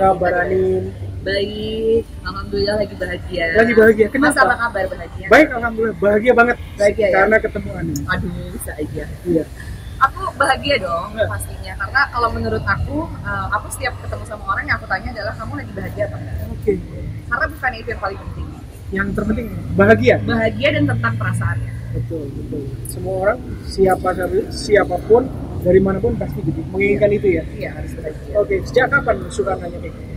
kabar Anin? Baik, alhamdulillah lagi bahagia. Lagi bahagia. Kenapa? Mas apa kabar bahagia? Baik, alhamdulillah bahagia banget. Bahagia ya? Karena ketemu Anin. Aduh, bisa aja. Iya. Aku bahagia dong Ya. pastinya, karena kalau menurut aku setiap ketemu sama orang yang aku tanya adalah kamu lagi bahagia apa enggak? Oke. Karena bukan itu yang paling penting. Yang terpenting bahagia. Bahagia dan tentang perasaannya. Betul, betul. Semua orang siapapun dari manapun pasti gitu menginginkan itu ya. Iya, harus bahagia. Oke, sejak kapan suka nanya kayak gitu?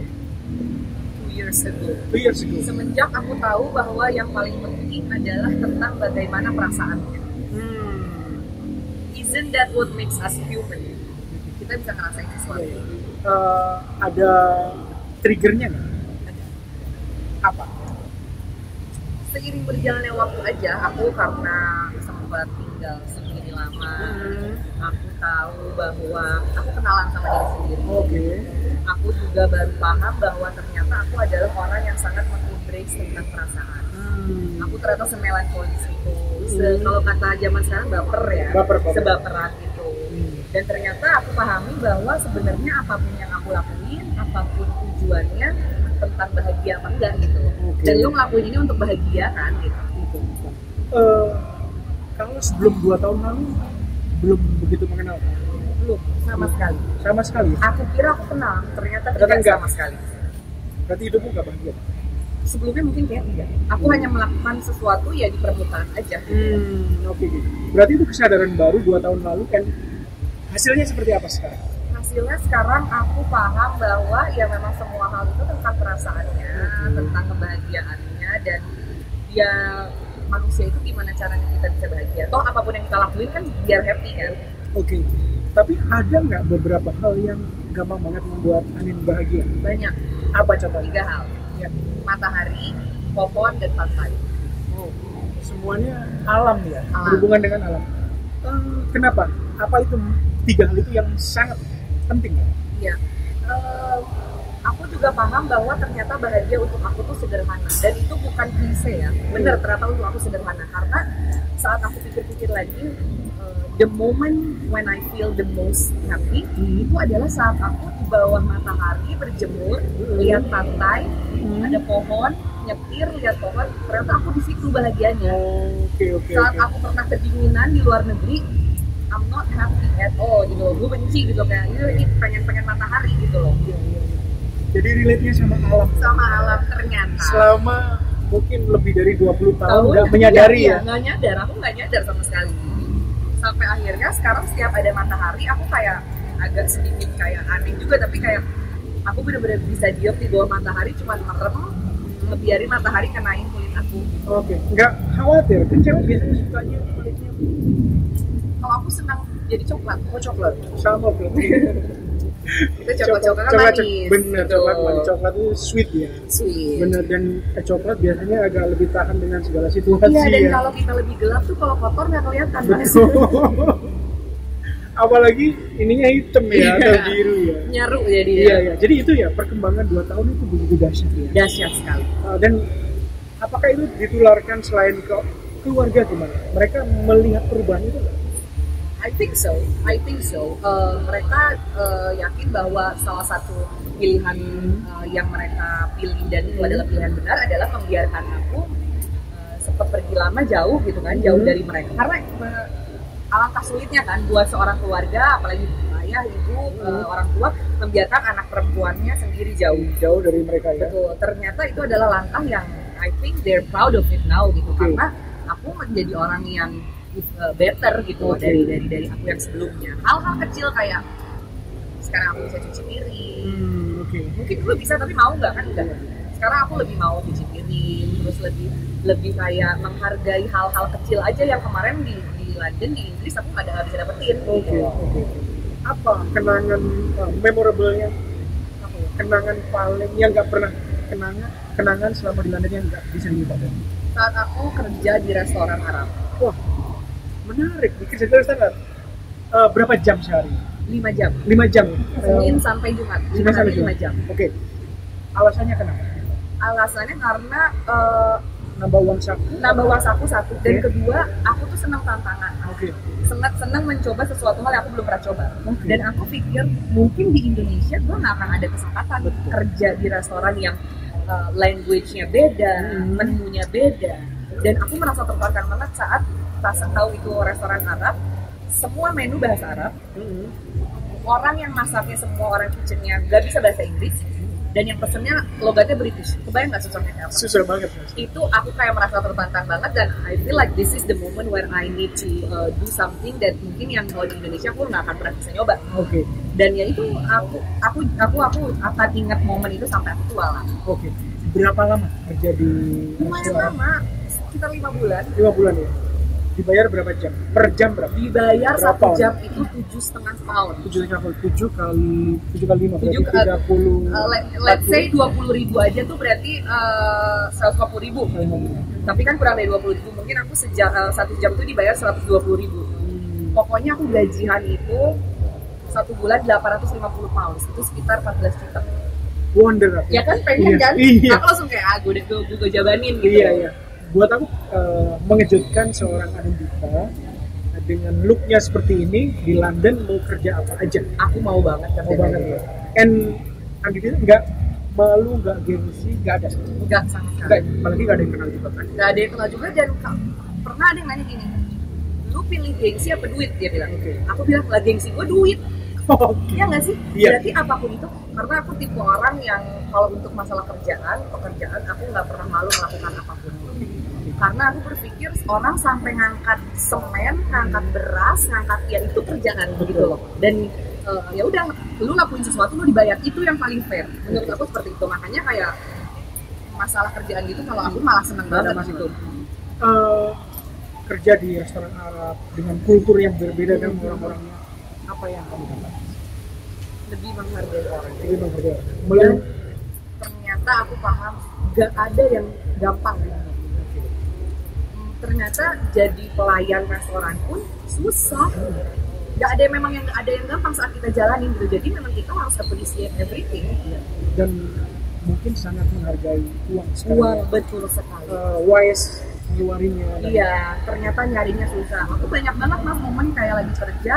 2 years ago. 2 years ago. Semenjak aku tahu bahwa yang paling penting adalah tentang bagaimana perasaannya. Isn't that what makes us human? Kita bisa ngerasain sesuatu. Ada triggernya nggak? Apa? Seiring berjalannya waktu aja, aku karena sempat tinggal sendiri lama, aku tahu bahwa aku kenalan sama diri sendiri. Oke. Aku juga baru paham bahwa ternyata aku adalah orang yang sangat mengembrace tentang perasaan. Aku ternyata semelankolis itu, kalau kata zaman sekarang baper ya, Baper. sebaperan itu. Dan ternyata aku pahami bahwa sebenarnya apapun yang aku lakuin, apapun tujuannya tentang bahagia apa enggak gitu. Oke. Dan lu ngelakuin ini untuk bahagia kan gitu. Kalau sebelum 2 tahun lalu belum begitu mengenal, Belum sama sekali. sama sekali. Aku kira aku kenal, ternyata Ternyata tidak enggak. sama sekali. Berarti hidupmu nggak bahagia. Sebelumnya mungkin kayak tidak. Aku hanya melakukan sesuatu ya di permukaan aja. Oke. Berarti itu kesadaran baru 2 tahun lalu kan. Hasilnya seperti apa sekarang? Hasilnya sekarang aku paham bahwa ya memang semua hal itu tentang perasaannya, tentang kebahagiaannya, dan ya manusia itu gimana caranya kita bisa bahagia. Toh apapun yang kita lakuin kan biar happy kan. Oke. Tapi ada nggak beberapa hal yang gampang banget membuat Anin bahagia? Banyak. Apa contohnya? 3 hal. Ya. Matahari, pohon, dan pantai. Oh, semuanya alam ya, Alam. berhubungan dengan alam. Kenapa? Apa itu 3 hal itu yang sangat penting ya? Ya, aku juga paham bahwa ternyata bahagia untuk aku tuh sederhana, dan itu bukan klise ya. Bener, ternyata untuk aku sederhana karena saat aku pikir-pikir lagi, the moment when I feel the most happy itu adalah saat aku di bawah matahari berjemur, lihat pantai, ada pohon, nyetir, lihat pohon. Ternyata aku di situ bahagianya. Oke. Saat aku pernah kedinginan di luar negeri, I'm not happy at all gitu loh. Gue benci gitu, kayak ini pengen matahari gitu loh. Jadi relate-nya sama alam. Sama alam ternyata. Selama mungkin lebih dari 20 tahun nggak menyadari ya? Nggak nyadar, aku nggak nyadar sama sekali. Sampai akhirnya sekarang setiap ada matahari, aku kayak agak sedikit kayak aneh juga, tapi kayak aku bener-bener bisa diam di bawah matahari, cuma merem, ngebiarin matahari kenain kulit aku. Oke. Nggak khawatir, kan cewek biasanya sukanya kulitnya. Kalau aku senang jadi coklat. Oh, coklat. Sama berarti. Itu coklat kan manis. Bener, gitu. coklat manis. Coklat itu sweet ya. Sweet. Bener, dan coklat biasanya agak lebih tahan dengan segala situasi. Iya, dan ya. kalau kita lebih gelap tuh kalau kotor nggak kelihatan. Apalagi ininya hitam ya, atau biru ya. Nyaru jadi. Iya. Jadi itu ya, perkembangan 2 tahun itu begitu dahsyat ya. Dahsyat sekali. Dan apakah itu ditularkan selain ke keluarga gimana? Mereka melihat perubahan itu nggak? I think so. Mereka yakin bahwa salah satu pilihan yang mereka pilih dan itu adalah pilihan benar adalah membiarkan aku sempat pergi lama jauh gitu kan, jauh dari mereka. Karena alangkah sulitnya kan buat seorang keluarga, apalagi ayah, ibu, orang tua membiarkan anak perempuannya sendiri jauh dari mereka ya. Betul. Ternyata itu adalah langkah yang I think they're proud of it now gitu. Karena aku menjadi orang yang better gitu dari aku yang sebelumnya. Hal-hal kecil kayak sekarang aku bisa cuci piring. Mungkin dulu bisa tapi mau nggak kan enggak. Sekarang aku lebih mau cuci piring, terus lebih kayak menghargai hal-hal kecil aja yang kemarin di London, di Inggris aku nggak bisa dapetin. Oke. Apa kenangan memorable-nya? Kenangan paling yang nggak pernah kenangan selama di London yang nggak bisa dilupakan? Saat aku kerja di restoran Arab. Wah, menarik. Kerja di restoran. Berapa jam sehari? 5 jam. 5 jam. Senin sampai Jumat. 5 sampai hari 5 jam. Oke. Alasannya kenapa? Alasannya karena nambah uang saku. Nambah uang saku satu, dan kedua aku tuh senang tantangan. Oke. Senang mencoba sesuatu hal yang aku belum pernah coba. Oke. Dan aku pikir mungkin di Indonesia gue nggak akan ada kesempatan kerja di restoran yang language-nya beda, menunya beda. Dan aku merasa tertekan banget saat tahu itu restoran Arab, semua menu bahasa Arab. Orang yang masaknya, semua orang kitchennya gak bisa bahasa Inggris, dan yang pesennya logatnya British. Kebayang gak susahnya apa? Susah banget. Itu aku kayak merasa tertantang banget, dan I feel like this is the moment where I need to do something that mungkin yang kalau di Indonesia aku nggak akan pernah bisa nyoba. Oke. Dan ya itu aku akan ingat momen itu sampai aku tua lah. Oke. Berapa lama kerja di Lumayan restoran? lama, sekitar 5 bulan. 5 bulan ya. Dibayar berapa jam? Per jam berapa? Dibayar Berapa? 1 jam itu 7,5 pound. 7 kali 5 berarti 30. Let's say 20.000 aja tuh berarti 150.000. Tapi kan kurang dari 20.000, mungkin aku 1 jam tuh dibayar 120.000. Pokoknya aku gajian itu 1 bulan 850 pounds, itu sekitar 14 juta. Wonder. Ya kan, pengen Iya. kan? Iya. Aku langsung kayak gue jabanin gitu. Iya. Buat aku mengejutkan seorang Anindita dengan looknya seperti ini di London mau kerja apa aja. Aku mau banget kan. Mau banget ya. And Anindita nggak malu, nggak gengsi, nggak ada. Enggak sama sekali. Nggak, apalagi nggak ada yang kenal juga kan. Nggak ada yang kenal juga, dan pernah ada yang nanya gini, lu pilih gengsi apa duit? Dia bilang. Oke. Aku bilang, lah gengsi gue duit. Oke. Iya nggak sih? Iya. Berarti apapun itu, karena aku tipe orang yang kalau untuk masalah pekerjaan aku nggak pernah malu melakukan apapun. Karena aku berpikir orang sampai ngangkat semen, ngangkat beras, ngangkat ya itu kerjaan begitu loh. Dan ya udah, lu lakuin sesuatu lu dibayar, itu yang paling fair. Menurut aku seperti itu. Makanya kayak masalah kerjaan gitu, kalau aku malah seneng banget gitu. Kerja di restoran Arab dengan kultur yang berbeda dengan orang-orangnya, apa yang kamu dapat? Lebih menghargai orang. Lebih menghargai. Dan ternyata aku paham gak ada yang gampang. Ternyata jadi pelayan restoran pun susah. Gak ada memang yang gak ada yang gampang saat kita jalanin gitu. Jadi memang kita harus appreciate everything. Dan mungkin sangat menghargai uang. Uang, betul sekali. Wise ngeluarinnya. Iya, ternyata nyarinya susah. Aku banyak banget mas momen kayak lagi kerja,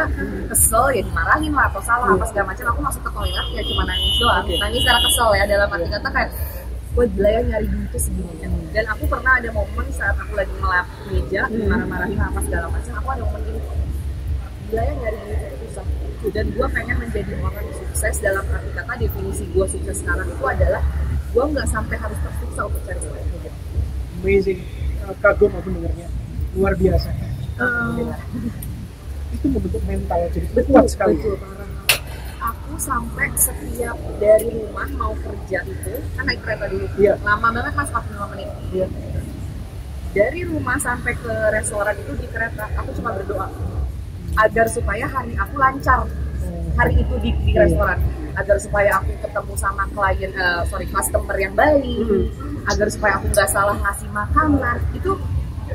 kesel ya dimarahin lah atau salah apa segala macam. Aku masuk ke toilet ya cuma nangis doang. Nangis karena kesel ya, dalam arti kata kayak gue gila ya nyari duit tuh segini. Dan aku pernah ada momen saat aku lagi ngelap meja, marah-marahin apa segala macam. Aku ada momen gini, gila ya nyari duit itu susah. Dan gue pengen menjadi orang sukses, dalam arti kata definisi gue sukses sekarang itu adalah gue nggak sampai harus tersiksa untuk cari duit. Amazing. Kagum aku dengarnya, luar biasa. Itu membentuk mental jadi kuat sekali. Betul, aku sampai setiap dari rumah mau kerja itu kan naik kereta dulu. Iya. Lama banget mas, 45 menit. Iya. Dari rumah sampai ke restoran itu di kereta aku cuma berdoa agar supaya hari aku lancar, hari itu di restoran, agar supaya aku ketemu sama klien, customer yang baik, agar supaya aku nggak salah ngasih makanan. Itu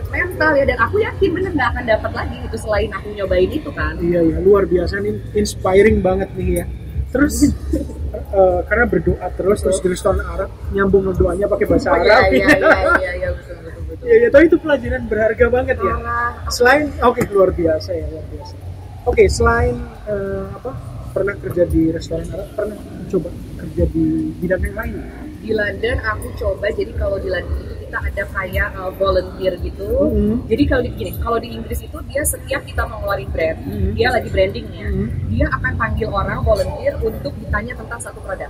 mental ya, dan aku yakin bener nggak akan dapat lagi itu selain aku nyobain itu kan. Iya, luar biasa nih, inspiring banget nih ya. Terus karena berdoa terus di restoran Arab nyambung doanya pakai bahasa Arab. Iya, betul. Iya, tapi itu pelajaran berharga banget ya. Selain luar biasa. Oke, selain pernah kerja di restoran Arab, pernah coba kerja di bidang yang lain? Di London aku coba, jadi kalau di London itu kita ada kayak volunteer gitu. Jadi kalau di Inggris itu dia setiap kita mau ngeluarin brand, dia lagi brandingnya, dia akan panggil orang volunteer untuk ditanya tentang satu produk.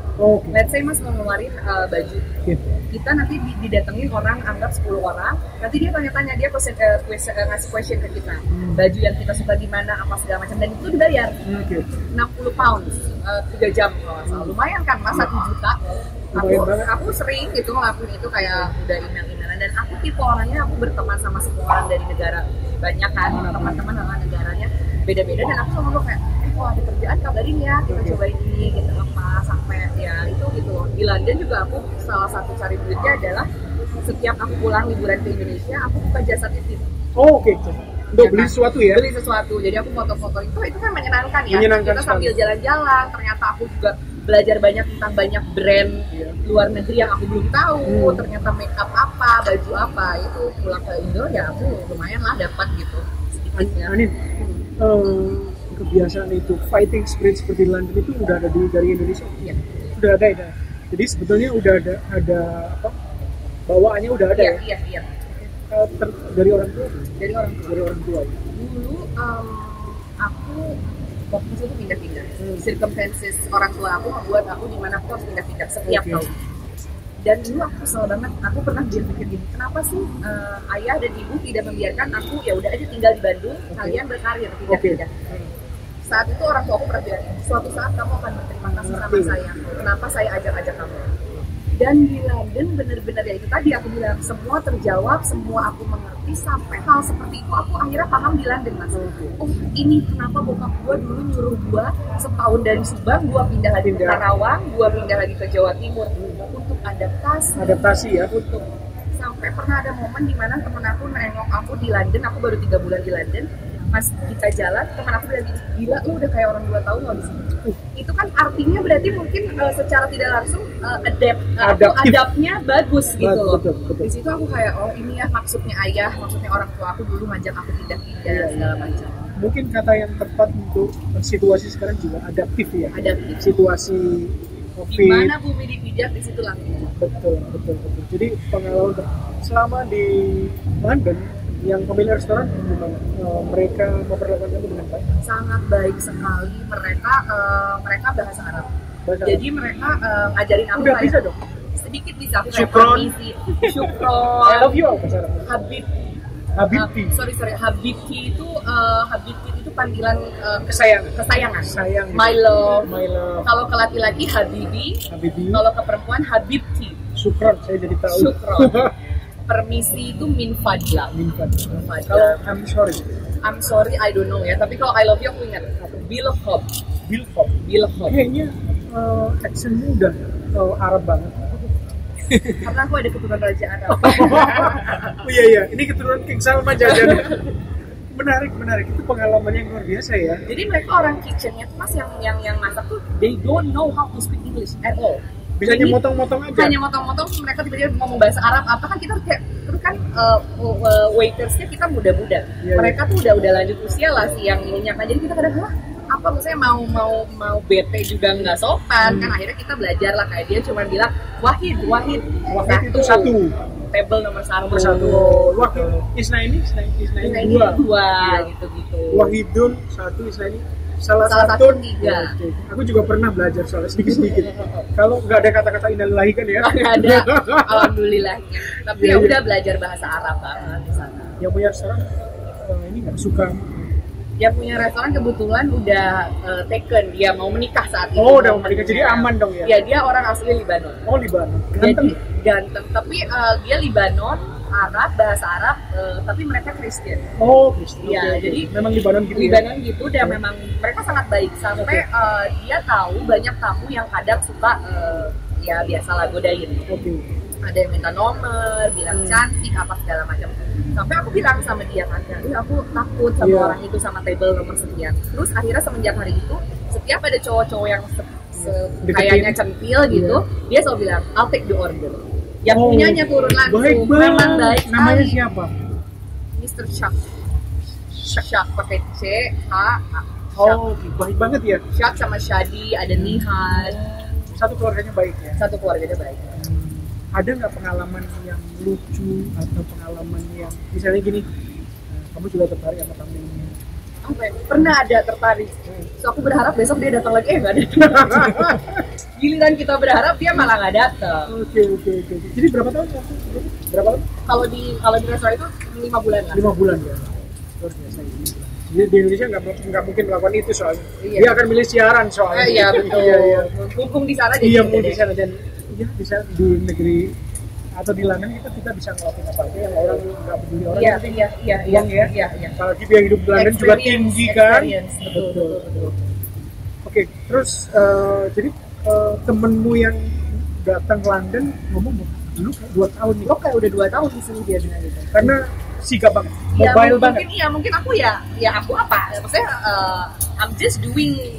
Let's say mas mau ngeluarin baju, kita nanti didatengin orang, anggap 10 orang, nanti dia tanya-tanya, dia ngasih question ke kita, baju yang kita suka gimana, apa segala macam, dan itu dibayar 60 pounds 3 jam kalau nggak salah. Lumayan kan mas, 1 juta. Aku sering gitu ngelakuin itu, kayak udah email-emailan, dan aku tipe orangnya aku berteman sama semua orang dari negara banyak kan, teman-teman sama negaranya beda-beda, dan aku selalu kayak kalau ada kerjaan kabarin ya, kita cobain ini gitu apa, sampai ya itu gitu. Di London juga aku salah satu cari duitnya adalah setiap aku pulang liburan ke Indonesia aku buka jasa titip. Untuk beli sesuatu ya? Beli sesuatu, jadi aku foto-foto itu kan menyenangkan ya. Menyenangkan kita sambil jalan-jalan, ternyata aku juga belajar banyak tentang banyak brand luar negeri yang aku belum tahu. Ternyata makeup apa, baju apa, itu pulang ke Indo ya aku lumayan lah dapat gitu sedikitnya. Anin, kebiasaan itu fighting spirit seperti di London itu udah ada dari Indonesia? Iya. Udah ada ya. Jadi sebetulnya udah ada apa? Bawaannya udah ada ya? Iya. Dari orang tua? Dari orang tua. Dari orang tua. Dulu aku waktu itu pindah-pindah. Circumstances orang tua aku membuat aku di mana aku harus pindah-pindah setiap tahun. Dan dulu aku kesel banget. Aku pernah berpikir gini, kenapa sih ayah dan ibu tidak membiarkan aku ya udah aja tinggal di Bandung, kalian berkarir pindah-pindah. Saat itu orang tua aku pernah bilang, suatu saat kamu akan berterima kasih sama saya. Kenapa saya ajak-ajak kamu? Dan di London benar-benar ya itu tadi aku bilang, semua terjawab, semua aku mengerti, sampai hal seperti itu aku akhirnya paham di London, Mas. Oh ini kenapa bokap gue dulu nyuruh gue setahun dari Subang, gue pindah lagi ke Karawang, gue pindah lagi ke Jawa Timur untuk adaptasi ya. Untuk sampai pernah ada momen di mana temen aku nengok aku di London, aku baru 3 bulan di London. Pas kita jalan, teman aku bilang gini, gila lu udah kayak orang 2 tahun loh di sini. Itu kan artinya berarti mungkin secara tidak langsung adaptnya bagus gitu loh. Betul. Di situ aku kayak, oh ini ya maksudnya ayah, maksudnya orang tua aku dulu ngajak aku pindah-pindah segala macam. Mungkin kata yang tepat untuk situasi sekarang juga adaptif ya. Adaptif. Situasi COVID. Gimana bumi dipijak di situ langsung. Betul. Jadi pengalaman selama di London yang pemilik restoran gimana? Mereka memperlakukan kamu dengan baik? Sangat baik sekali. Mereka bahasa Arab. Jadi mereka ngajarin aku udah bisa dong? Sedikit bisa. Syukron. I love you apa cara? Habibti. Sorry. Habibti itu panggilan kesayangan. Sayang. My love. Kalau ke laki-laki Habibi. Kalau ke perempuan Habibti. Syukron, saya jadi tahu. Syukron. Permisi itu min fadla. Kalau I'm sorry I don't know ya, tapi kalau I love you aku ingat Bilhob. Kayaknya accent-nya udah Arab banget. Karena aku ada keturunan Raja Arab. Oh iya, ini keturunan King Salman jajan. Menarik, itu pengalaman yang luar biasa ya. Jadi mereka orang kitchennya tuh Mas yang masak tuh they don't know how to speak English at all. Bisa hanya motong-motong aja. Hanya motong-motong, mereka tiba-tiba ngomong bahasa Arab apa kan kita kayak terus kan waitersnya kita muda-muda. Mereka tuh udah lanjut usia lah sih yang ininya kan. Jadi kita kadang apa maksudnya mau bete juga nggak sopan kan, akhirnya kita belajar lah kayak dia cuma bilang Wahid itu satu. Table nomor satu. Wahid Isnaini dua gitu. Wahidun satu, Isnaini salah satu 3. Okay. Aku juga pernah belajar soal sedikit. Kalau nggak ada kata-kata innalillahi kan ya? Nggak ada, alhamdulillahnya. Tapi ya udah belajar bahasa Arab banget di sana. Yang punya restoran ini nggak suka. Yang punya restoran kebetulan udah taken, dia mau menikah saat itu. Oh, udah mau menikah, jadi aman dong ya? Ya, dia orang asli Libanon. Oh, Libanon. Ganteng. Tapi dia Libanon, Arab, bahasa Arab, tapi mereka Kristen. Oh, Kristen. Ya, jadi memang Libanon gitu. Libanon gitu, dan memang mereka sangat baik sampai dia tahu banyak tamu yang kadang suka ya biasalah godain. Ada yang minta nomor, bilang cantik, apa segala macam. Sampai aku bilang sama dia kan, aku takut sama orang itu sama table nomor sekian. Terus akhirnya semenjak hari itu, setiap ada cowok-cowok yang kayaknya centil gitu, dia selalu bilang, I'll take the order. Yang punyanya turun langsung. Memang baik sekali. Namanya siapa? Mr. Shak pakai C, H. Baik banget ya. Shak sama Shadi, ada Nihan. Satu keluarganya baik ya. Satu keluarganya baik. Ada nggak pengalaman yang lucu atau pengalaman yang misalnya gini, kamu juga tertarik sama tamu ini? Pernah ada tertarik. So aku berharap besok dia datang lagi, nggak ada. Giliran kita berharap dia malah nggak datang. Oke. Jadi berapa tahun? Kalau di restoran itu 5 bulan lah. 5 bulan ya. Luar biasa ini. Jadi di Indonesia nggak mungkin melakukan itu soalnya. Dia akan milih siaran soalnya. Iya betul. Mumpung di sana jadi. Iya mumpung di sana dan ya bisa di negeri atau di London kita bisa ngelakuin apa aja yang orang nggak peduli orang. Iya. Uang ya. Iya. Apalagi biaya hidup di London juga tinggi kan. Betul. Oke, terus jadi temenmu yang datang ke London ngomong dulu 2 tahun nih. Kayak udah 2 tahun di sini dia bilang gitu. Karena sigap banget, mobile banget. Mungkin aku aku apa? Maksudnya I'm just doing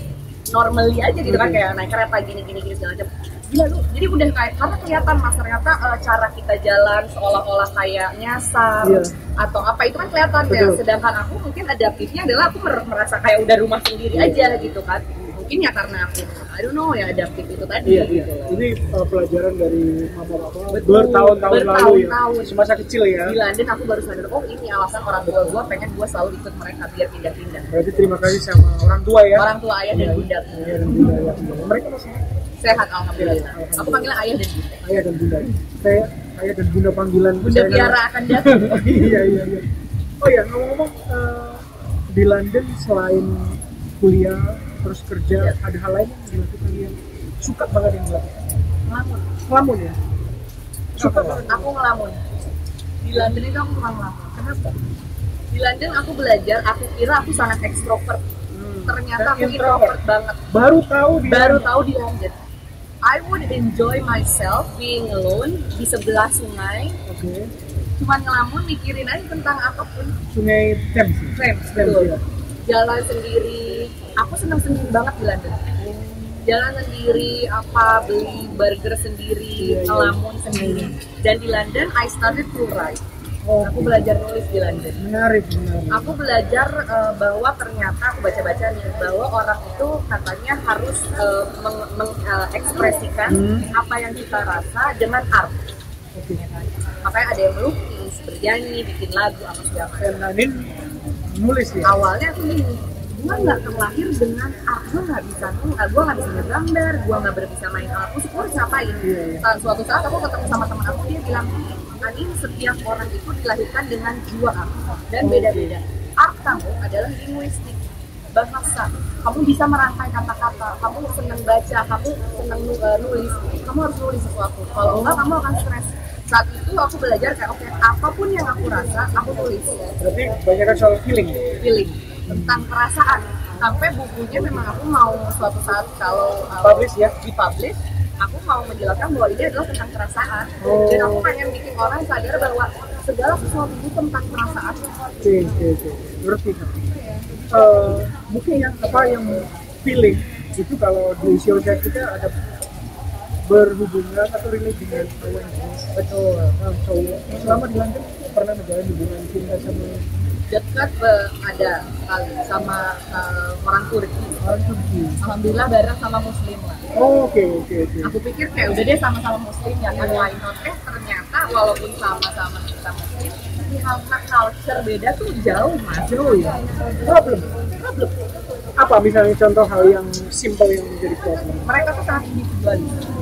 normally aja gitu kan, kayak naik kereta gini segala macam. Gila lu, jadi udah kayak karena kelihatan mas ternyata cara kita jalan seolah-olah kayak nyasar atau apa itu kan kelihatan ya. Sedangkan aku mungkin adaptifnya adalah aku merasa kayak udah rumah sendiri aja gitu kan. Mungkin ya karena aku I don't know ya adaptif itu tadi gitu. Ini pelajaran dari mama papa bertahun-tahun lalu ya, semasa kecil ya. Di London aku baru sadar, oh ini alasan orang tua gue pengen gue selalu ikut mereka biar pindah-pindah. Berarti terima kasih sama orang tua ya. Orang tua, ayah dan bunda. Ayah dan bunda ya. Mereka masih sehat alhamdulillah. Aku panggilnya ayah dan bunda. Ayah dan bunda. Saya ayah dan bunda panggilan. Bunda Piara akan datang. Iya. Oh ya, ngomong-ngomong di London selain kuliah terus kerja, ada hal lain yang dilakukan yang suka banget yang dilakukan? Ngelamun ya? Suka banget. Aku ngelamun. Di London itu aku suka ngelamun. Kenapa? Di London aku belajar, aku kira aku sangat ekstrovert. Ternyata aku introvert banget. Baru tahu di London. I would enjoy myself being alone di sebelah sungai. Oke. Cuman ngelamun mikirin aja tentang apapun. Sungai Thames. Betul. Ya. Jalan sendiri. Aku senang sendiri banget di London. Jalan sendiri, beli burger sendiri, ngelamun sendiri. Dan di London, I started to write. Aku belajar nulis di London. Menarik. Aku belajar bahwa ternyata aku baca-baca nih bahwa orang itu katanya harus mengekspresikan apa yang kita rasa dengan art. Makanya ada yang melukis, bernyanyi, bikin lagu, apa segala macam. Dan nulis ya. Awalnya aku gini, gue nggak terlahir dengan art, gue nggak bisa ngegambar, gue nggak bisa main alat musik, gue harus ngapain? Suatu saat aku ketemu sama teman aku, dia bilang, Anin, setiap orang itu dilahirkan dengan jiwa dan beda-beda. Art kamu adalah linguistik, bahasa. Kamu bisa merangkai kata-kata, kamu senang baca, kamu senang nulis, kamu harus nulis sesuatu. Kalau enggak, kamu akan stres. Saat itu aku belajar kayak oke, apapun yang aku rasa, aku tulis. Berarti banyak kan soal feeling tentang perasaan. Sampai bukunya memang aku mau suatu saat kalau dipublish, aku mau menjelaskan bahwa ini adalah tentang perasaan. Dan aku pengen bikin orang sadar bahwa segala sesuatu itu tentang perasaan. Oke. Berarti buku yang feeling itu kalau di usia kita ada berhubungan atau relate dengan awareness atau cowok. Selama di London pernah menjalin hubungan cinta sama dekat ada kali sama orang Turki. Alhamdulillah bareng sama Muslim lah. Oke. Aku pikir kayak udah deh sama-sama Muslim ya kan, why not? Ternyata walaupun sama-sama kita Muslim, di hal culture beda tuh jauh ya. Problem. Apa misalnya contoh hal yang simple yang menjadi problem? Mereka tuh sangat individualis.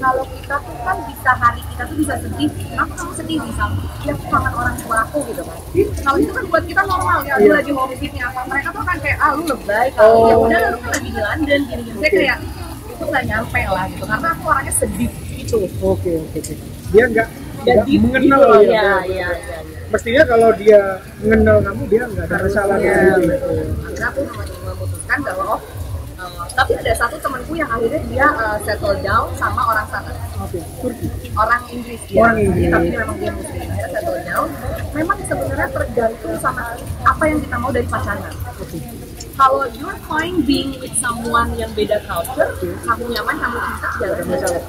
Kalau kita tuh kan bisa hari kita tuh bisa sedih, kenapa kamu sedih misalnya? Ya aku kangen orang tua aku gitu kan. Kalau itu kan buat kita normal ya, lu lagi homesicknya apa? Mereka tuh kan kayak lu lebay kali, ya udah lu kan lagi di London gini-gini. Saya kayak itu nggak nyampe lah gitu, karena aku orangnya sedih gitu. Oke. Dia nggak mengenal gitu, ya. Mestinya kalau dia mengenal kamu dia nggak ada masalah gitu. Akhirnya aku memutuskan bahwa tapi ada satu temanku yang akhirnya dia settle down sama orang sana. Turki. Orang Inggris dia. Tapi memang dia Muslim. Dia settle down. Memang sebenarnya tergantung sama apa yang kita mau dari pasangan. Kalau you're fine being with someone yang beda culture, kamu nyaman, kamu cinta, ya udah masalah.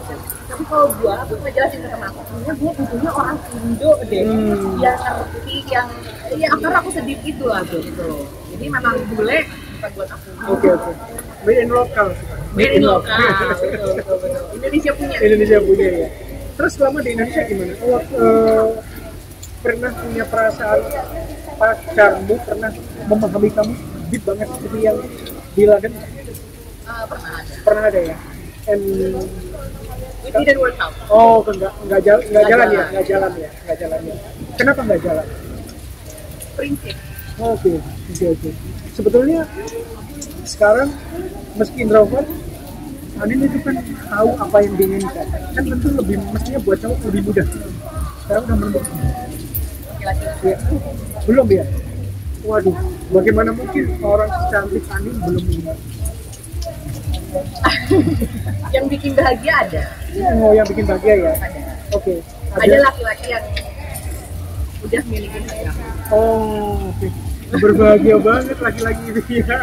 Tapi kalau aku ngejelasin ke teman aku, sebenarnya gue butuhnya orang Indo deh, yang ngerti, yang karena aku sedih gitu lah gitu. Jadi memang bule bukan buat aku. Oke. Made in lokal. Betul. Indonesia punya ya. Terus selama di Indonesia gimana? Pernah punya perasaan pacarmu pernah memahami kamu deep banget seperti yang di London? Pernah ada ya. And it didn't work out. Nggak jalan ya. Kenapa nggak jalan? Prinsip. Oke. Sebetulnya sekarang meski introvert, Anin itu kan tahu apa yang diinginkan. Kan tentu mestinya buat cowok lebih mudah. Sekarang udah menemukan. Laki-laki. Ya. Belum ya? Waduh, bagaimana mungkin orang secantik Anin belum ini? Yang bikin bahagia ada. Yang bikin bahagia ya? Ada. Oke. Ada laki-laki yang udah milikin pacar. Oke. Berbahagia banget laki-laki itu ya.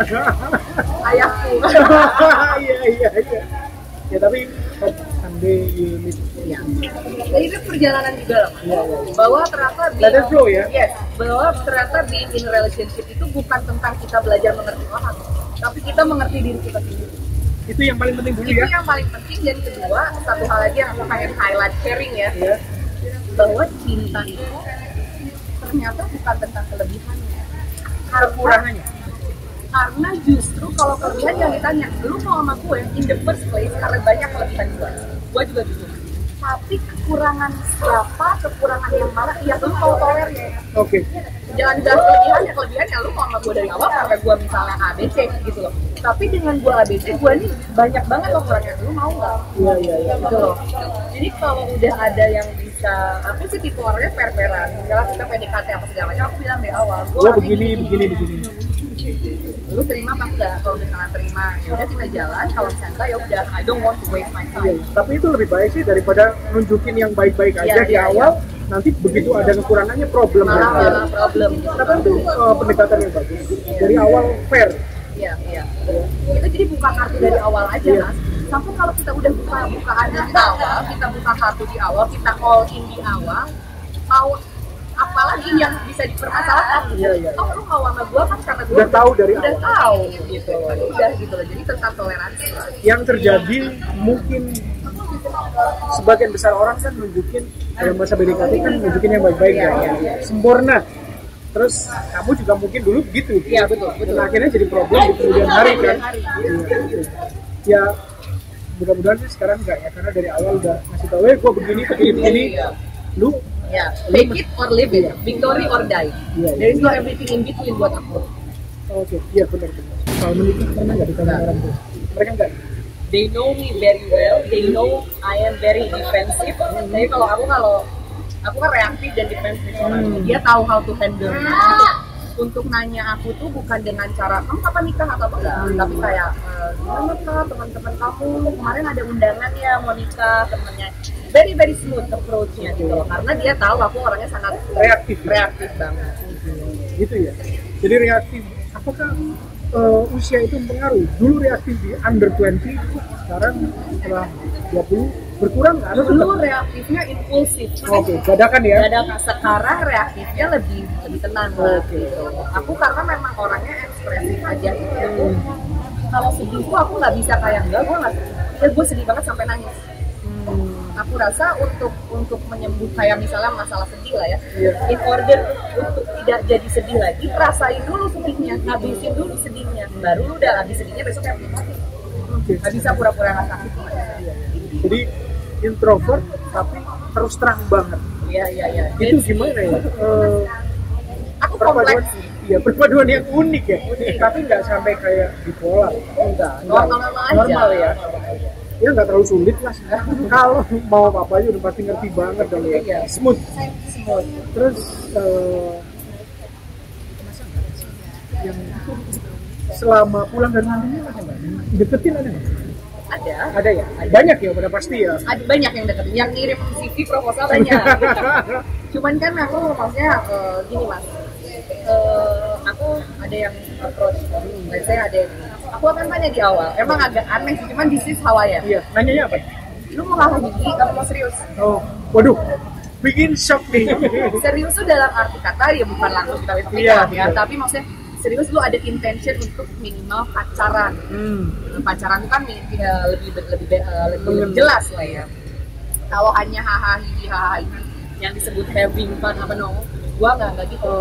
Ayahku. Iya. Ya tapi someday you meet. Ya. Jadi itu perjalanan juga loh. Iya. Bahwa ternyata Let it flow ya. Yes, bahwa ternyata being in relationship itu bukan tentang kita belajar mengerti orang, tapi kita mengerti diri kita sendiri. Itu yang paling penting dulu Itu ya. yang paling penting. Dan kedua, satu hal lagi yang aku pengen highlight sharing ya, Iya. bahwa cinta itu ternyata bukan tentang kelebihannya, Kekurangannya. karena justru kalau kelebihan yang ditanya, lu mau sama gue in the first place karena banyak kelebihan gue juga gitu. Tapi kekurangan siapa, kekurangan yang mana, ya lu mau tolernya. Oke. Jangan bilang kelebihannya lu mau sama gue dari awal karena gue misalnya ABC gitu loh. Tapi dengan gue ABC, gue nih banyak banget loh kurangnya, lu mau nggak? Iya. Gitu loh. Jadi kalau udah ada yang bisa, aku sih tipe orangnya fair-fairan. Misalnya kita PDKT apa segala macam, aku bilang dari awal, gue begini. lu terima apa enggak? Kalau misalnya terima, ya udah kita jalan. Kalau misalnya enggak, ya udah, I don't want to waste my Iya. time. Tapi itu lebih baik sih daripada nunjukin yang baik-baik aja di awal. Nanti begitu ada kekurangannya problem. Malah problem gitu. Tapi itu pendekatan yang bagus. Dari awal fair. Iya. Itu jadi buka kartu dari awal aja, Mas. Sampai kalau kita udah bukaan di awal, kita buka kartu di awal, kita all in di awal, apalagi yang bisa dipermasalahkan. Iya. Oh, lu mau sama gua kan karena gua Udah tahu dari udah awal. tahu gitu. Udah gitu loh. Jadi tentang toleransi. Yang terjadi mungkin sebagian besar orang kan nunjukin dalam masa PDKT kan nunjukin yang baik-baik ya. Sempurna. Terus kamu juga mungkin dulu begitu. Iya, betul. Dan akhirnya jadi problem di kemudian hari kan. Ya mudah-mudahan sih sekarang enggak ya, karena dari awal udah ngasih tahu gue begini. Lu Ya, take it or leave it, victory or die. Iya. There is no everything in between buat aku. Oke, iya benar. Kalau menikah pernah nggak ditanya orang tuh? Mereka nggak. They know me very well. They know I am very defensive. Jadi kalau aku kan reaktif dan defensif. Dia tahu how to handle. Untuk nanya aku tuh bukan dengan cara kamu kapan nikah atau apa enggak, tapi kayak gimana kak teman-teman kamu kemarin ada undangan ya mau nikah, temennya very very smooth approach-nya gitu loh, karena dia tahu aku orangnya sangat Reaktif banget. gitu ya. Jadi reaktif. Apakah usia itu mempengaruhi? Dulu reaktif di under 20, sekarang setelah 20 berkurang nggak? Dulu reaktifnya impulsif. Oke, dadakan ya. Dadakan. Sekarang reaktifnya lebih tenang lah gitu. Aku karena memang orangnya ekspresif aja gitu. Kalau sedih tuh aku nggak bisa kayak gue nggak sedih. Ya gue sedih banget sampai nangis. Aku rasa untuk menyembuh kayak misalnya masalah sedih lah ya. In order untuk tidak jadi sedih lagi, rasain dulu sedihnya, habisin dulu sedihnya. Baru lu udah habis sedihnya besok yang mati. Nggak bisa pura-pura nggak sakit. Jadi introvert tapi terus terang banget. Iya. Itu gimana ya? Aku kompleks. Iya, perpaduan yang unik ya. Tapi nggak sampai kayak bipolar. Enggak. Normal ya. Ya nggak terlalu sulit lah. Kalau mau apa aja udah pasti ngerti banget dong ya. Iya. Smooth. Terus yang selama pulang dari mandinya ada nggak? Deketin ada nggak? Ada ya? Banyak ya, udah pasti ya? Ada banyak yang deketin, yang ngirim CV proposal banyak. Cuman kan aku maksudnya gini mas, aku ada yang approach, saya ada yang, aku akan tanya di awal, emang agak aneh sih, cuman this is how I am. Iya, nanyanya apa? Lu mau ngapa gigi, kamu mau serius? Oh, waduh, bikin shock nih. Serius tuh dalam arti kata ya bukan langsung kita pernikahan ya, tapi maksudnya serius lu ada intention untuk minimal pacaran. Pacaran kan lebih jelas lah ya. Kalau hanya hahaha yang disebut having fun apa gua nggak gitu.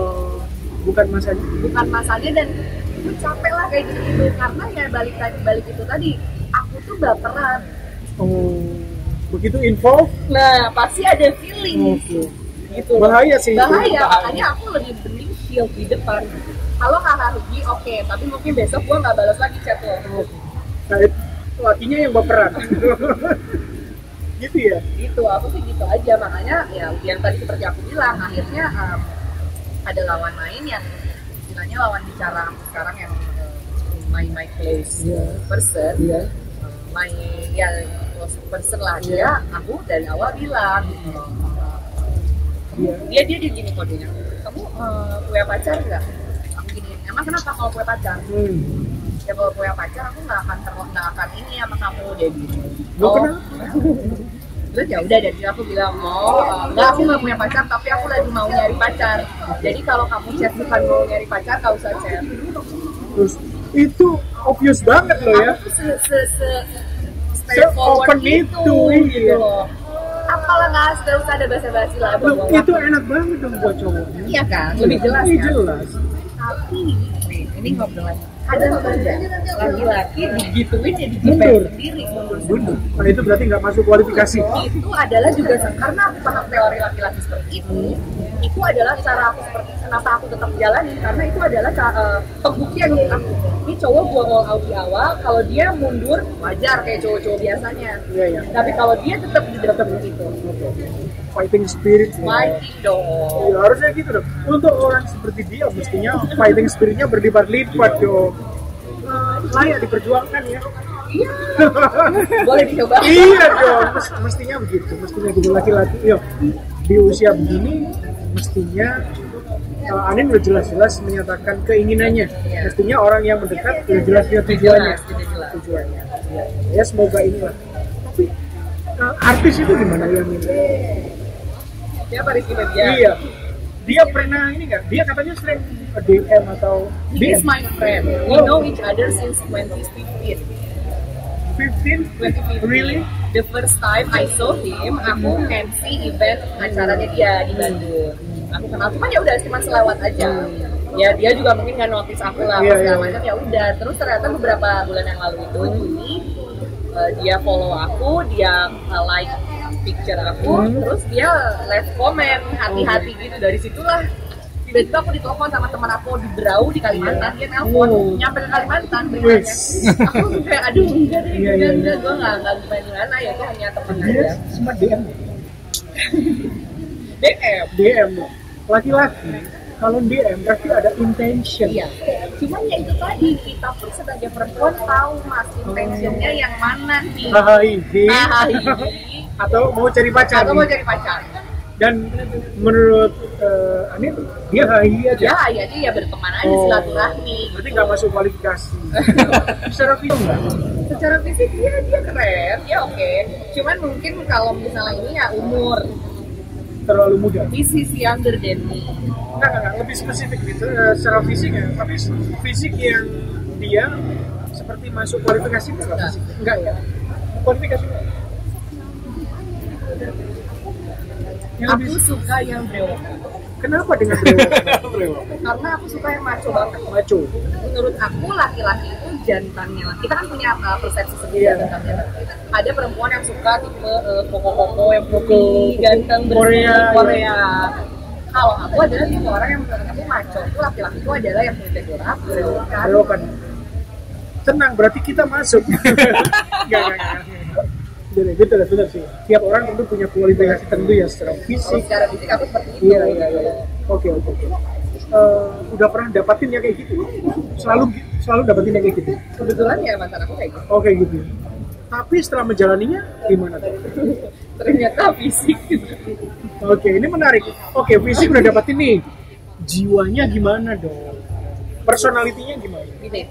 Bukan masanya dan gue capek lah kayak gitu karena ya balik itu tadi aku tuh baperan. Begitu involved. Nah pasti ada feeling. Gitu. Bahaya sih. Bahaya. Makanya aku lebih mending shield di depan. Kalau hahaha oke, tapi mungkin besok gua nggak balas lagi chat lo. Nah, lakinya yang baperan. Gitu ya? Gitu, aku sih gitu aja. Makanya ya yang tadi seperti aku bilang, akhirnya ada lawan main yang istilahnya lawan bicara aku sekarang yang my close person, my close person lah dia. Aku dari awal bilang, dia gini kodenya, kamu punya pacar nggak? Aku gini, Emang kenapa kalau punya pacar? Ya kalau punya pacar aku nggak akan ini sama kamu deh gitu. Terus ya udah dari situ aku bilang enggak, aku nggak punya pacar tapi aku lagi mau nyari pacar. Jadi kalau kamu chat bukan mau nyari pacar, gak usah chat. Terus itu obvious banget loh ya. Aku straightforward itu gitu loh. Apalah nggak usah ada basa-basi lah. Itu enak banget dong buat cowok. Iya kan, lebih jelas kan. Jelas. Tapi ini ngobrol lagi. Ada laki-laki digituin ya digituin sendiri. Mundur. Nah itu berarti nggak masuk kualifikasi. Itu adalah juga karena aku paham teori laki-laki seperti itu adalah cara aku seperti kenapa aku tetap jalani, karena itu adalah pembuktian untuk aku. Ini cowok gua all out di awal, kalau dia mundur wajar kayak cowok-cowok biasanya. Iya. Tapi kalau dia tetap begitu. Fighting spirit. Fighting dong. Ya, harusnya gitu dong. Untuk orang seperti dia mestinya fighting spiritnya berlipat-lipat dong. Layak diperjuangkan ya. Iya. Boleh dicoba. Iya dong. Mestinya begitu. Mestinya gitu laki-laki. Yuk, di usia begini mestinya Anin udah jelas-jelas menyatakan keinginannya. Iya. Mestinya orang yang mendekat udah jelas-jelas tujuannya. Ya semoga inilah. Tapi artis itu gimana yang ini? Siapa Rizky Febian? Iya. Dia pernah ini nggak? Dia katanya sering DM atau He is my friend. We know each other since 2015. 15? Really? The first time I saw him, aku MC event acaranya dia di Bandung. Aku kenal, cuman ya udah cuma selewat aja. Ya dia juga mungkin kan notice aku lah, segala macam ya udah. Terus ternyata beberapa bulan yang lalu itu Juni, dia follow aku, dia like picture aku, terus dia left comment hati-hati gitu. Dari situlah tiba-tiba aku ditelepon sama teman aku di Berau di Kalimantan, dia nelpon nyampe ke Kalimantan beritanya. Aku kayak aduh enggak deh, enggak, gue nggak gimana ya, itu hanya teman aja. Semua DM. DM Laki-laki kalau DM berarti ada intention. Iya. Cuman ya itu tadi, kita pun sebagai perempuan tahu mas intentionnya yang mana nih. Atau mau cari pacar. Dan menurut Anin, dia hai aja. Ya dia berteman aja, silaturahmi. Berarti nggak masuk kualifikasi. Secara fisik nggak? Secara fisik dia keren, ya oke. Cuman mungkin kalau misalnya ini ya umur terlalu muda. This is younger than me. Enggak, lebih spesifik gitu secara fisik ya. Tapi fisik yang dia seperti masuk kualifikasi enggak ya? Kualifikasi enggak? Aku suka yang brewok. Kenapa dengan brewok? Karena aku suka yang maco banget. Maco. Menurut aku laki-laki itu jantannya. Kita kan punya persepsi sendiri ya tentang jantan. Ada perempuan yang suka tipe koko-koko yang putih, ganteng, bersih, Korea. Kalau aku adalah tipe orang yang menurut aku maco. Itu laki-laki itu adalah yang punya gerak, berewokan. Tenang, berarti kita masuk. Enggak. Jadi betul sih. Tiap orang tentu punya kualifikasi tentu ya secara fisik. Secara fisik aku seperti itu. Iya. Oke. Udah pernah dapatin ya kayak gitu? Selalu dapatin ya kayak gitu? Kebetulan ya mantan aku kayak gitu. Oke gitu. Tapi setelah menjalaninya gimana tuh? Ternyata fisik. Oke, ini menarik. Oke, fisik udah dapatin nih. Jiwanya gimana dong? Personalitinya gimana? Gini.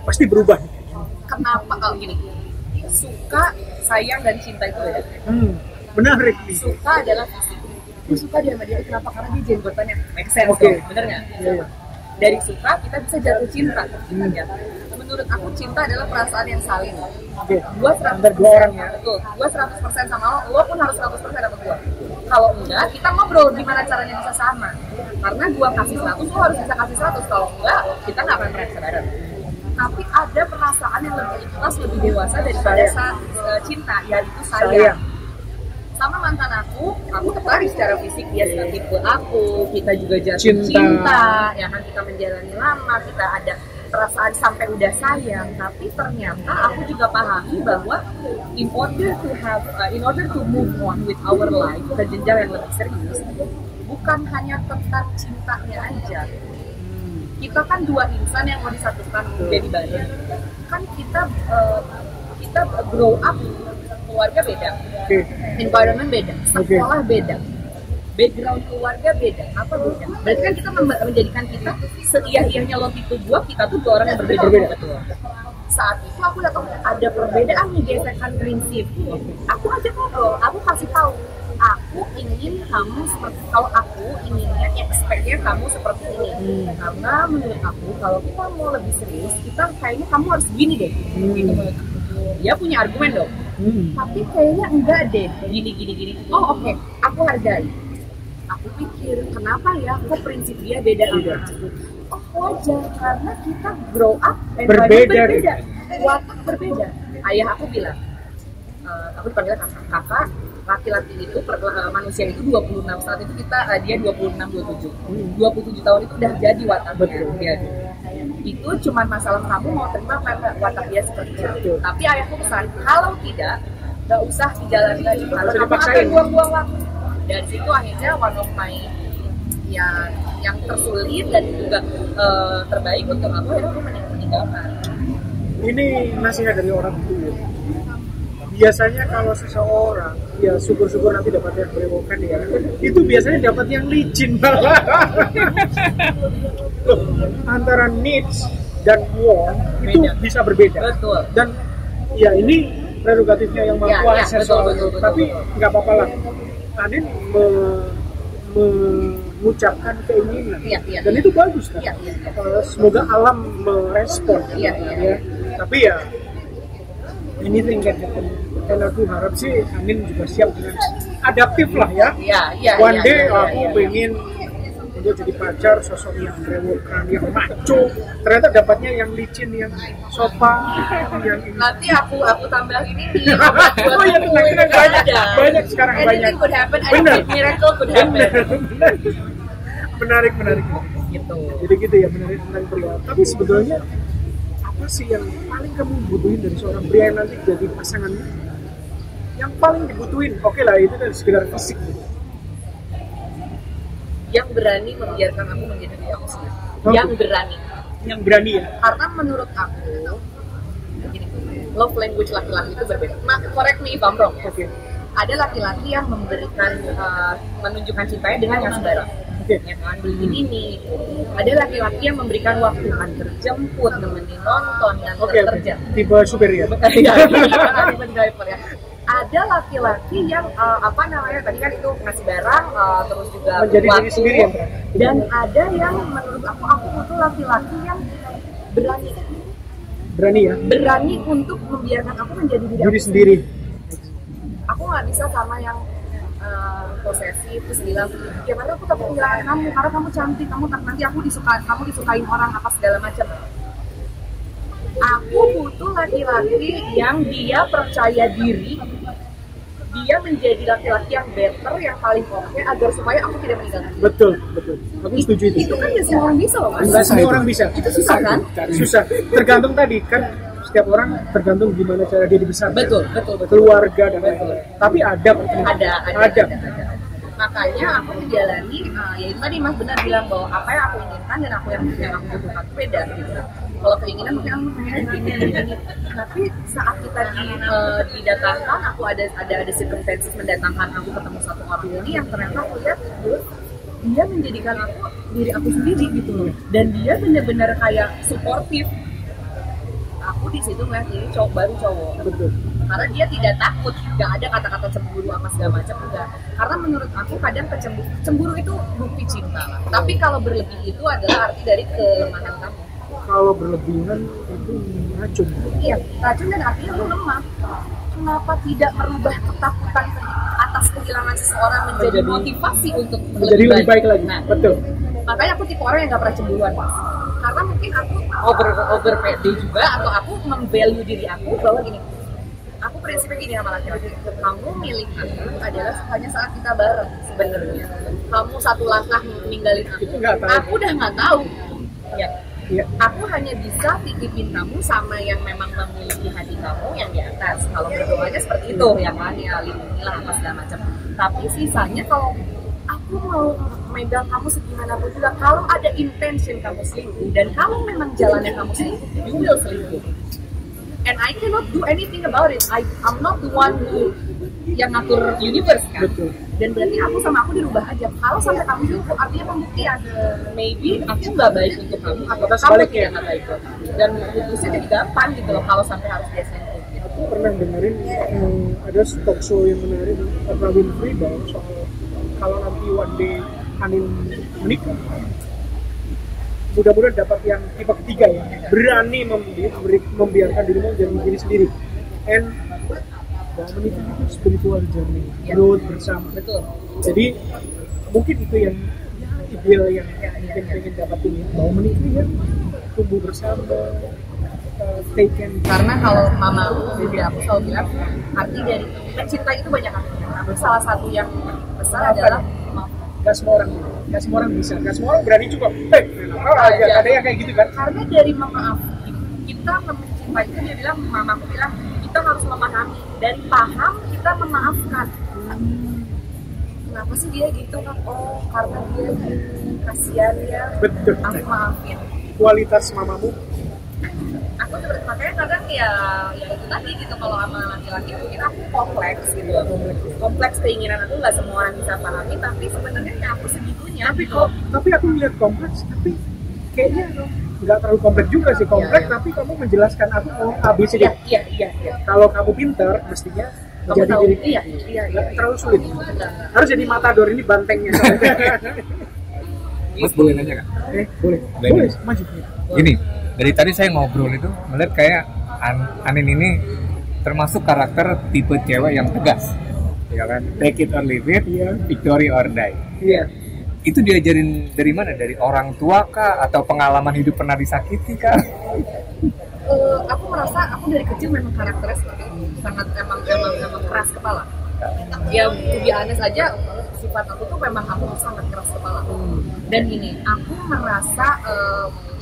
Pasti berubah. Kenapa kalau gini? Suka, sayang, dan cinta itu beda. Menarik nih. Suka adalah fisik. Aku suka dia sama dia, kenapa? Karena dia jenggotannya make sense, bener nggak? Iya. Dari suka kita bisa jatuh cinta. Menurut aku cinta adalah perasaan yang saling. Gua 100% dua orang ya. Betul. Gua 100% sama lo pun harus 100% sama gua. Kalau enggak, kita ngobrol gimana caranya bisa sama. Karena gua kasih 100, lo harus bisa kasih 100. Kalau enggak, kita nggak akan pernah bisa bareng. Tapi ada perasaan yang lebih ikhlas, lebih dewasa daripada cinta, yaitu sayang. Sama mantan aku tertarik secara fisik, dia tipe aku, kita juga jatuh cinta, ya kan, kita menjalani lama, kita ada perasaan sampai udah sayang. Tapi ternyata aku juga pahami bahwa in order to move on with our life ke jenjang yang lebih serius, bukan hanya tentang cintanya aja. Kita kan dua insan yang mau disatukan menjadi bareng. Kan kita grow up, keluarga beda, environment beda, sekolah beda. background keluarga beda. Apa beda? Berarti kan kita menjadikan kita seiyah-iyahnya lo itu kita tuh dua orang yang berbeda. Betul. Saat itu aku lihat ada perbedaan nih gesekan prinsip. Aku ajak ngobrol, aku kasih tahu. Aku ingin kamu seperti, kalau aku inginnya expect-nya kamu seperti ini. Karena menurut aku kalau kita mau lebih serius, kita kayaknya kamu harus gini deh. Gitu menurut aku. Dia punya argumen dong. Tapi kayaknya enggak deh. Gini. Oh oke, aku hargai. Aku pikir kenapa ya? Kok prinsip dia beda sama aku? Oh wajar, karena kita grow up berbeda. Watak berbeda. Ayah aku bilang, aku dipanggil kakak, laki-laki itu, manusia itu 26, saat itu dia 26, 27 tahun itu udah jadi wataknya dia. Itu cuma masalah kamu mau terima watak dia seperti itu. Tapi ayahku pesan, kalau tidak, gak usah dijalankan, kalau kamu akan buang-buang waktu. Dari situ akhirnya one of my yang tersulit dan juga terbaik untuk aku adalah aku meninggalkan. Ini nasihat dari orang tua. Biasanya kalau seseorang ya syukur-syukur nanti dapat yang berewokan ya, itu biasanya dapat yang licin. Antara needs dan want itu bisa berbeda. Betul. Dan ya ini prerogatifnya yang maha kuasa soalnya. Tapi nggak apa-apa lah. Anin mengucapkan keinginan dan itu bagus kan. Semoga alam merespon. Tapi ya anything can happen. Dan aku harap sih Anin juga siap dengan adaptif lah ya. One day aku pengen untuk jadi pacar sosok yang brewokan, yang maco. Ternyata dapatnya yang licin, yang sopan, yang ini. Nanti aku tambahin ini. Oh iya, tenang, banyak sekarang banyak. Anything could happen, anything miracle could happen. Menarik. Gitu. Jadi gitu ya, menarik tentang pria. Tapi sebetulnya apa sih yang paling kamu butuhin dari seorang pria yang nanti jadi pasangannya? Yang paling dibutuhin, oke lah itu dari sekedar fisik gitu. Yang berani membiarkan aku menjadi diri aku sendiri. Yang berani ya. Karena menurut aku begini, love language laki-laki itu berbeda. Correct me if I'm wrong. Okay. Ada laki-laki yang memberikan menunjukkan cintanya dengan yang sembarang. Ya kan, beli ini. Ada laki-laki yang memberikan waktu, antar jemput, nemenin nonton, dan kerja. Tipe supir ya. Tipe driver ya. Ada laki-laki yang tadi kan itu ngasih barang, terus juga menjadi diri sendiri ya. Dan ada yang menurut aku butuh laki-laki yang berani untuk membiarkan aku menjadi diri sendiri. Aku nggak bisa sama yang posesif terus bilang gimana aku tetap kehilangan kamu karena kamu cantik, nanti kamu disukain orang apa segala macam. Aku butuh laki-laki yang dia percaya diri, dia menjadi laki-laki yang better, yang paling oke agar supaya aku tidak meninggalkan. Betul. Aku setuju itu. Itu kan ya semua orang bisa loh mas. Enggak semua orang bisa. Itu susah kan? Susah. Tergantung tadi kan setiap orang tergantung gimana cara dia dibesarkan. Betul. Keluarga dan lain-lain. Tapi ada. Makanya aku menjalani ya itu tadi mas benar bilang bahwa apa yang aku inginkan dan aku yang aku butuhkan itu beda gitu. Kalau keinginan mungkin aku pengen gini. Tapi saat kita didatangkan, aku ada circumstances mendatangkan aku ketemu satu orang ini yang ternyata aku lihat dia menjadikan aku diri aku sendiri gitu loh. Dan dia benar-benar kayak suportif. Aku di situ ngeliat ini baru cowok. Betul. Karena dia tidak takut, nggak ada kata-kata cemburu apa segala macam enggak. Karena menurut aku kadang cemburu itu bukti cinta lah. Tapi kalau berlebih itu adalah arti dari kelemahan kamu. Kalau berlebihan itu racun. Iya, racun dan artinya lu lemah. Kenapa tidak merubah ketakutan atas kehilangan seseorang menjadi motivasi untuk menjadi lebih baik lagi? Nah, betul. Makanya aku tipe orang yang nggak pernah cemburuan. Karena mungkin aku over pede juga, atau aku memvalue diri aku bahwa gini. Aku prinsipnya gini sama laki-laki, kamu milik aku adalah hanya saat kita bareng sebenarnya. Kamu satu langkah ninggalin aku udah nggak tahu. Ya. Aku hanya bisa titipin kamu sama yang memang memiliki hati kamu yang di atas. Kalau berdoanya seperti itu, yang kan ya lindungilah apa segala macam. Tapi sisanya kalau aku mau megang kamu segimanapun juga, kalau ada intention kamu selingkuh dan kalau memang jalannya kamu selingkuh, you will selingkuh. And I cannot do anything about it. I'm not the one who yang ngatur universe kan. Betul. dan berarti aku sama aku dirubah aja. Kalau sampai kamu cukup, artinya pembuktian. Maybe aku nggak baik untuk kamu atau kamu tidak nggak baik. Dan putusnya jadi gampang gitu loh kalau sampai harus dia sentuh. Aku pernah dengerin ada talk show yang menarik Oprah Winfrey bahwa soal kalau nanti one day Anin menikah, mudah-mudahan dapat yang tipe ketiga ya, berani membiarkan dirimu menjadi diri sendiri. And bahwa menikah itu spiritual journey, growth bersama. Betul. Jadi mungkin itu yang ideal yang mungkin pengen dapatin ya, bahwa menikah ya tumbuh bersama, taken. Karena kalau mama aku selalu bilang arti dari cinta itu banyak artinya. Tapi salah satu yang besar adalah maaf. Gak semua orang bisa, gak semua orang berani juga. Ada yang kayak gitu kan? Karena dari memaaf kita mencintai itu, dia bilang, mamaku bilang kita harus memahami, dari paham kita memaafkan. Kenapa sih dia gitu kan? Oh karena dia kasihan ya. Betul. Aku maafin. Kualitas mamamu. Aku seperti makanya kadang ya itu tadi gitu, kalau sama laki-laki mungkin aku kompleks gitu, kompleks keinginan aku nggak semua orang bisa pahami, tapi sebenarnya ya aku segitunya. Tapi aku melihat kompleks, tapi kayaknya nggak terlalu kompleks juga sih, kompleks tapi kamu menjelaskan aku mau ABC. Iya. Kalau kamu pintar mestinya Kamu jadi tahu, diri. iya. Terlalu sulit. Harus jadi matador, ini bantengnya. Mas boleh nanya kak? Boleh, maju. Gini, dari tadi saya ngobrol itu melihat kayak Anin ini termasuk karakter tipe cewek yang tegas, ya kan? Take it or leave it, victory or die. Iya. Itu diajarin dari mana? Dari orang tua kah? Atau pengalaman hidup pernah disakiti kah? Aku merasa aku dari kecil memang karakternya seperti itu, sangat emang keras kepala. Ya to be honest aja, sifat aku tuh memang aku sangat keras kepala. Dan ini aku merasa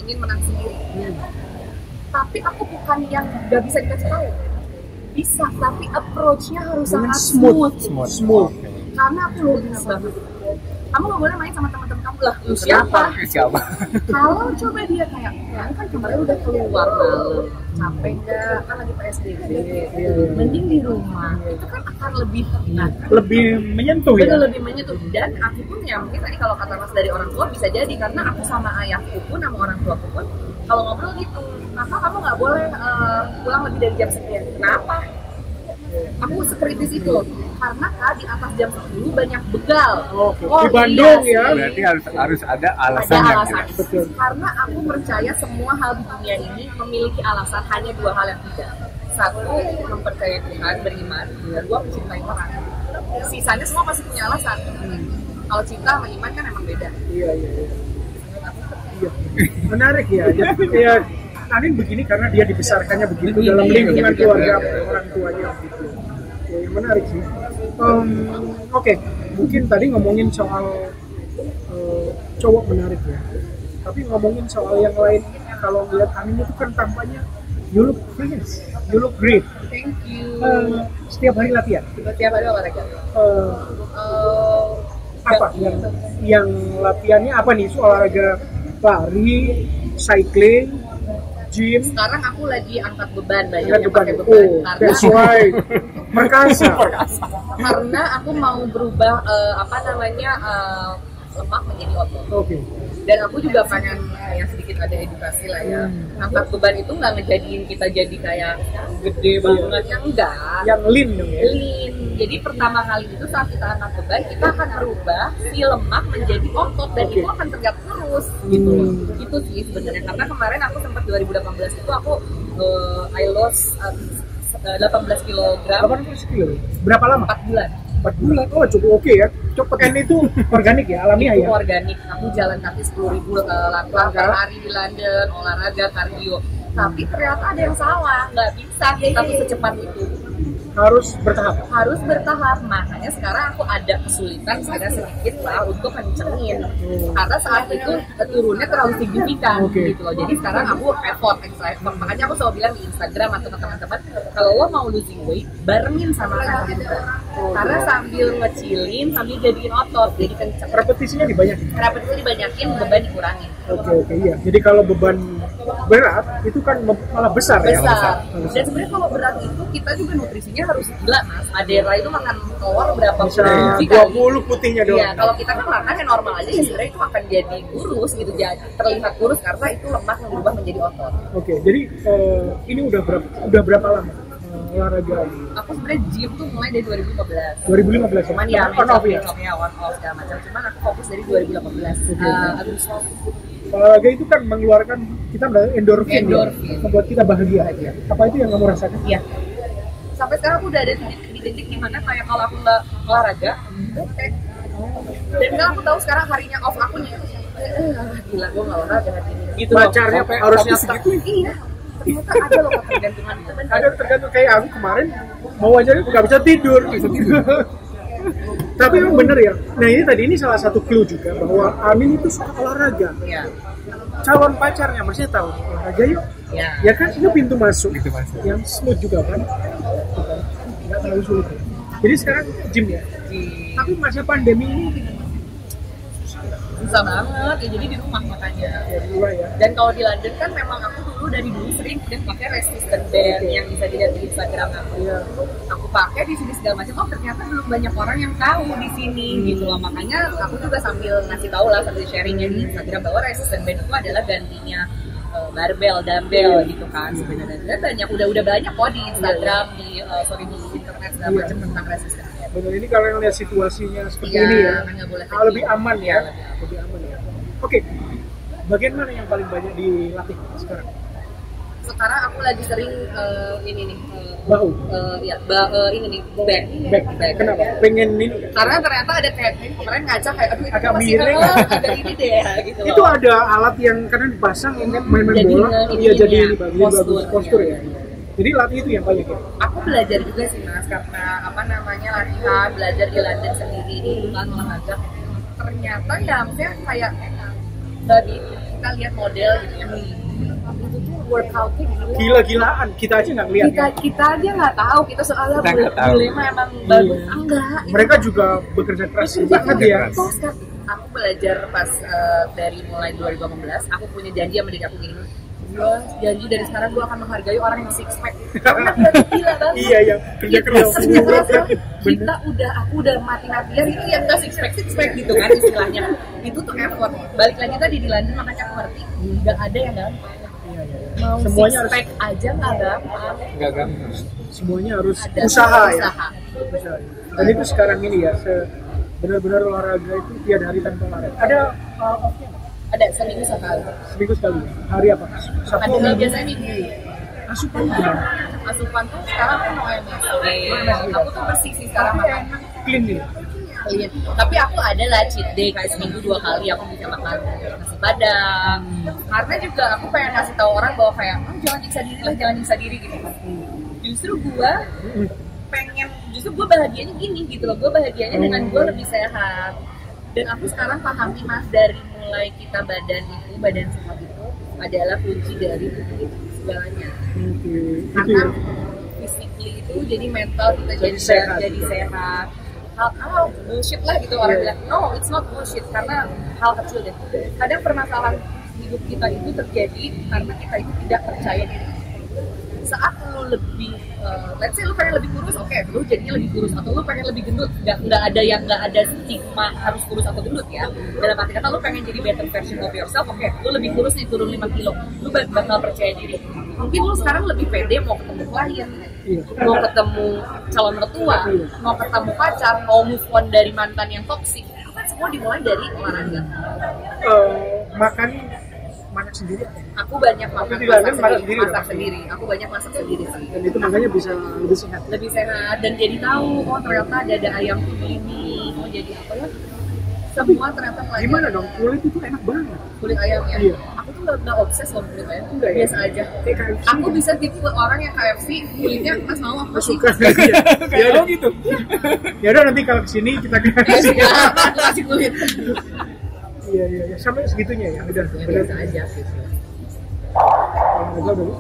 ingin menang sendiri. Tapi aku bukan yang gak bisa dikasih tahu. Bisa, tapi approach-nya harus sangat smooth. Karena aku logis banget. Kamu gak boleh main sama teman-teman kamu lah. Siapa? Kalau coba dia kayak, kamu kan kemarin udah keluar malam, capek nggak? Kan lagi PSBB. Mending di rumah. Itu kan akan lebih Lebih menyentuh ya. Betul, lebih menyentuh. Dan aku pun ya mungkin tadi kalau kata Mas dari orang tua bisa jadi, karena aku sama ayahku pun sama orang tuaku pun kalau ngobrol gitu, kenapa kamu nggak boleh pulang lebih dari jam sekian? Kenapa? Aku sekritis itu loh, karena di atas jam 10 banyak begal. Di Bandung iya, ya. Berarti harus ada alasan ada yang alasan. jelas. Betul. Karena aku percaya semua hal di dunia ini memiliki alasan, hanya dua hal yang tidak. Satu, mempercayai Tuhan, beriman. Dua, mencintai orang. Sisanya semua pasti punya alasan. Kalau cinta sama iman kan emang beda. Iya. Menarik ya. Ya, Anin begini karena dia dibesarkannya begitu dalam lingkungan keluarga orang tuanya gitu. Ya, menarik sih. Oke, mungkin tadi ngomongin soal cowok menarik ya. Tapi ngomongin soal yang lain, kalau ngeliat Anin itu kan tampaknya you look fresh, you look great. Thank you. Setiap hari latihan. Setiap hari olahraga. Apa yang latihannya apa nih? Olahraga lari, cycling, gym. Sekarang aku lagi angkat beban, banyak yang pakai beban. Karena That's right. Merkasa. Karena aku mau berubah lemak menjadi otot. Oke. Dan aku juga pengen kayak sedikit ada edukasi lah ya. Angkat beban itu nggak ngejadiin kita jadi kayak gede banget, yang enggak. Yang lean dong ya. Lean. Jadi pertama kali itu saat kita angkat beban, kita akan merubah si lemak menjadi otot, dan itu akan tegak terus gitu. Itu sih sebenarnya, karena kemarin aku sempat 2018 itu aku I lost 18 kilogram. 18 kilo. Berapa lama? 4 bulan. 4 bulan. Oh, cukup oke ya. Cepet itu organik ya, alamiah Itu ya. organik. Aku jalan kaki 10.000 langkah per hari di London, olahraga, kardio. Tapi ternyata ada yang salah, nggak bisa kita tuh secepat itu. Harus bertahap. Harus bertahap, makanya sekarang aku ada kesulitan sedikit lah untuk kencengin, karena saat itu turunnya terlalu signifikan gitu loh. Jadi sekarang aku extra effort. Makanya aku selalu bilang di Instagram atau ke teman-teman, kalau lo mau losing weight, barengin sama angkat beban. Karena sambil ngecilin, sambil jadiin otot, jadi kenceng. Repetisinya dibanyakin. Repetisi dibanyakin, beban dikurangin. Oke, iya. Jadi kalau beban berat itu kan malah besar, ya. Besar. Dan sebenarnya kalau berat itu kita juga nutrisinya harus gila mas. Adera itu makan telur berapa Bisa biji 20 putihnya doang. Iya, kalau kita kan makan yang normal aja ya sebenarnya itu akan jadi kurus gitu, jadi terlihat kurus karena itu lemak yang berubah menjadi otot. Oke, jadi ini udah berapa lama olahraga ini? Aku sebenarnya gym tuh mulai dari 2015. 2015 Cuman ya on off ya. on off segala macam. Cuman aku fokus dari 2018. Agustus. Olahraga itu kan mengeluarkan kita endorfin. Endorfin. Membuat kita bahagia. Apa itu yang kamu rasakan? Iya. Sampai sekarang aku udah ada di titik dimana kayak kalau aku nggak olahraga, kayak dan kalau aku tahu sekarang harinya off aku nih, gila gue nggak olahraga hari ini. Gitu Pacarnya harusnya segitu. Iya. Ternyata ada loh ketergantungan itu. Ada tergantung kayak aku kemarin mau aja nggak bisa tidur. Tapi memang bener ya. Nah ini salah satu clue juga bahwa Amin itu suka olahraga. Iya. Calon pacarnya maksudnya tahu olahraga yuk. Iya. Ya kan itu pintu masuk. Pintu masuk. Yang smooth juga kan. Nggak terlalu sulit. Jadi sekarang gym ya. Tapi masa pandemi ini Susah banget ya, jadi di rumah makanya. ya dua ya. Dan kalau di London kan memang aku dulu dari dulu sering udah pakai resistant band yang bisa dilihat di Instagram aku. Iya. Aku pakai di sini segala macam. Oh ternyata belum banyak orang yang tahu di sini gitu loh. Makanya aku juga sambil ngasih tahu lah, sambil sharingnya di Instagram bahwa resistant band itu adalah gantinya barbell, dumbbell gitu kan sebenarnya. Dan banyak udah banyak kok di Instagram, di internet segala macam tentang resistant band. Benar, ini kalau yang lihat situasinya seperti Iya, ini ya, kan nggak boleh lebih aman ya, Iya, lebih aman ya. Oke, bagian mana yang paling banyak dilatih sekarang? Sekarang aku lagi sering ini nih Bahu, ini nih back. kenapa? Pengen ini? Karena ternyata ada kayak kemarin ngaca kayak aduh Agak masih miring. ada ini deh gitu Itu loh. ada alat yang kadang dipasang untuk main-main Jadi bola, ini iya jadi ya, ini bagus postur. postur ya. Jadi latih itu yang paling ya. Aku belajar juga sih mas, karena apa namanya latihan, belajar di London sendiri di kan olahraga. Ternyata ya maksudnya kayak dari kita lihat model gitu ya, itu tuh workoutnya Gila-gilaan, kita aja nggak lihat. kita aja nggak tahu, kita soalnya Kita nggak tahu. bule mah emang bagus enggak. Mereka juga bekerja keras banget ya. Aku belajar pas dari mulai 2018, aku punya janji sama diri aku gini, gue janji dari sekarang gue akan menghargai orang yang six pack karena dia gila banget. Iya ya, kerja keras. Aku udah mati-matian itu yang gak six pack gitu kan istilahnya. Itu tuh effort. Balik lagi tadi di London makanya aku ngerti gak ada yang gampang. Mau Semuanya six pack aja gak gampang. Nggak gampang. Semuanya harus Ada usaha ya. usaha. Usaha. Dan itu sekarang ini ya, benar-benar olahraga itu tiada hari tanpa olahraga. Ada off-nya nggak? Ada seminggu sekali. Seminggu sekali. Hari apa? Sabtu, Ada Minggu. biasanya minggu. Asupan gimana? Asupan tuh sekarang aku mau MSG. Aku tuh bersih sih sekarang makan. Clean nih. Clean. Tapi aku ada lah cheat day kayak seminggu 2 kali aku bisa makan nasi padang. Karena juga aku pengen kasih tahu orang bahwa kayak jangan nyiksa diri lah, jangan nyiksa diri gitu. Justru gue bahagianya gini gitu loh. Gue bahagianya dengan gue lebih sehat. Dan aku sekarang pahami mas, dari mulai kita badan sehat itu adalah kunci dari segalanya. Karena physically itu jadi mental kita jadi sehat. Hal bullshit lah gitu orang bilang, no it's not bullshit karena hal kecil deh. Kadang permasalahan hidup kita itu terjadi karena kita itu tidak percaya diri. Saat lu lebih let's say lu pengen lebih kurus, oke, lu jadinya lebih kurus, atau lu pengen lebih gendut, nggak ada stigma harus kurus atau gendut ya. Dalam arti kata lu pengen jadi better version of yourself, oke, lu lebih kurus nih, turun 5 kilo, lu bakal percaya diri. Mungkin lu sekarang lebih pede mau ketemu klien, mau ketemu calon mertua, mau ketemu pacar, mau move on dari mantan yang toksik, itu kan semua dimulai dari olahraga. Masak sendiri. Aku banyak masak sendiri. Aku banyak masak sendiri sih. Dan itu makanya bisa lebih sehat. Lebih sehat dan jadi tahu oh ternyata ada ayam ini, oh jadi apa ya? Semua ternyata pelajaran. Gimana dong? Kulit itu enak banget. Kulit ayamnya. Iya. Aku tuh nggak obses sama kulit ayam. Enggak ya? Biasa aja. Aku bisa tipe orang yang KFC kulitnya mas mau apa sih? Suka. Ya udah gitu. Ya udah nanti kalau kesini kita kasih kulit. Iya, sampai segitunya ya, udah Biasa aja gitu.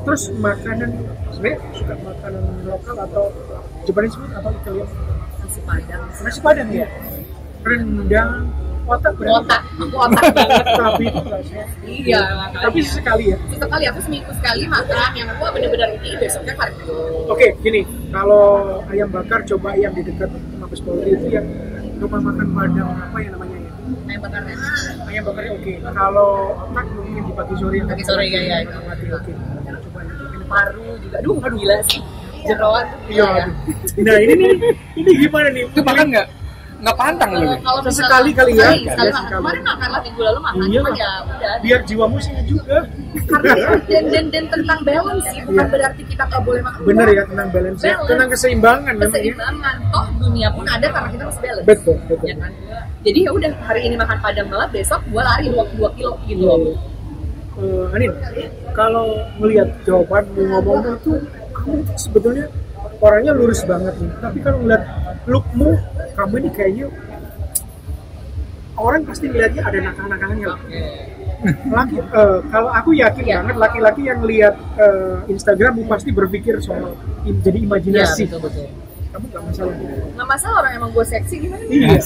Terus makanan, sebenarnya suka makanan lokal atau Japanese food atau Italian? Nasi padang. Nasi padang ya, rendang, otak berarti. Aku otak banget. Tapi itu nggak sih. Iya, makanya. Tapi sesekali ya. Sesekali aku seminggu sekali makan yang aku bener-bener ini besoknya kardio. Oke, gini, kalau ayam bakar coba yang di dekat Mabes Polri itu yang rumah makan Padang apa yang namanya ya? Ayam bakarnya. Ayam bakarnya oke. Kalau otak mungkin di pagi sore. Pagi sore ya. Oke. Coba ini Paru juga. Aduh, gila sih. Jeroan. Iya. Nah ini gimana nih? Itu makan nggak pantang loh. Kalau Sesekali kali ya. Sekali makan. Kemarin makan lah minggu lalu makan. Iya. Cuma ya udah. Biar jiwamu sehat juga. Karena dan tentang balance sih, bukan berarti kita nggak boleh makan. Bener ya, tentang balance. Tentang keseimbangan. Keseimbangan. Toh dunia pun ada karena kita harus balance. Betul. Ya kan? Jadi ya udah hari ini makan padang malam, besok gua lari 2 kilo gitu loh. Anin, kalau melihat jawabanmu ngomong itu, kamu sebetulnya orangnya lurus banget nih. Tapi kalau ngeliat lookmu, kamu ini kayaknya orang pasti ngeliatnya ada nakal-nakalnya lah. Laki, kalau aku yakin banget laki-laki yang lihat Instagrammu pasti berpikir soal jadi imajinasi. Iya, betul. Kamu nggak masalah. Nggak masalah orang emang gue seksi gimana? Iya.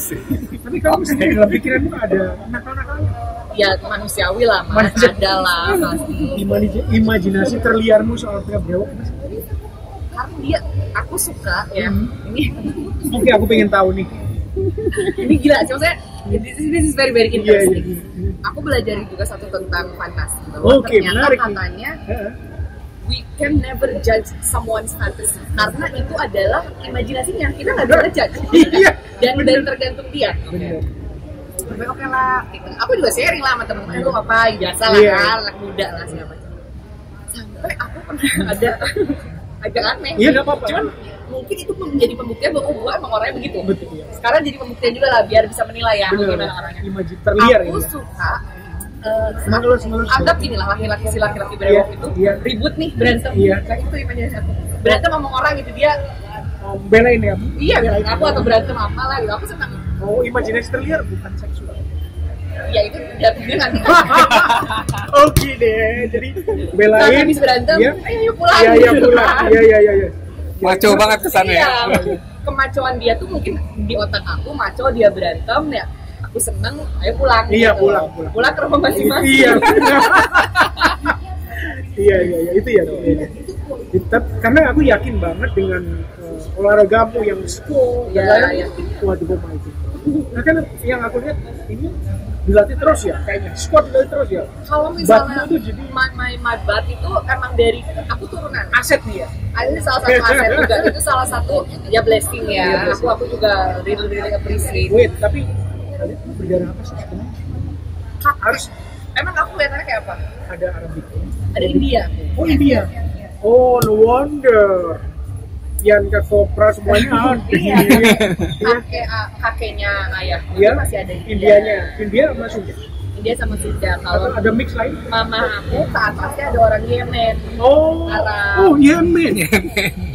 Tapi kamu sendiri dalam pikiranmu ada nakal-nakalnya. Ya manusiawi lah, mas. Ada lah pasti. Imajinasi terliarmu soal pria brewok. Karena dia, aku suka ya. Ini. Oke, aku pengen tahu nih. Ini gila sih, maksudnya this is very very interesting. Yeah. Aku belajar juga satu tentang fantasi bahwa ternyata menarik katanya we can never judge someone's fantasy karena itu adalah imajinasinya, kita nggak bisa judge. Iya. Dan tergantung dia. Oke lah, gitu. Aku juga sharing lah sama temen-temen lu apa biasa lah kan, anak muda lah segala macam. Sampai aku pernah ada agak aneh. Iya nggak apa-apa. Cuman mungkin itu menjadi pembuktian bahwa gue emang orangnya begitu. Betul. Ya. Sekarang jadi pembuktian juga lah biar bisa menilai ya gimana orangnya. Terliar aku ya. Suka Semangat. anggap inilah laki-laki brewok itu ribut nih berantem. Kayak itu imajinasi aku. Berantem sama orang gitu dia belain ya. Iya belain aku atau berantem apalah gitu. Aku senang. Oh, imajinasi terliar bukan seksual. Ya itu jatuhnya nanti. Oke deh. Jadi belain habis berantem. Ayo pulang. Iya pulang. Iya. Maco banget kesannya ya. Kemacoan dia tuh mungkin di otak aku maco, dia berantem ya. Aku seneng, ayo pulang. Iya gitu. pulang Ke rumah masing-masing. Iya. Itu ya. Karena aku yakin banget dengan olahragamu yang squat. Iya. Waduh, gue mau itu. Nah kan yang aku lihat ini dilatih terus ya, kayaknya squat dilatih terus ya. Kalau misalnya itu jadi my butt itu emang dari aku turunan. Aset nih ya. Ini salah satu aset juga. Itu salah satu ya blessing ya. Aku juga really appreciate. Wait, tapi kalian berdarah apa sih sebenarnya? Harus emang aku lihatnya kayak apa? ada Arabik. Ada India. Oh India. Oh no wonder. Yang ke Kopra semuanya ada. Kakeknya ayah. Iya. Masih ada Indianya. India masuk. India sama Sunda. Kalau ada mix lain? Mama aku ke atasnya ada orang Yemen. Oh. Arab. Oh Yemen.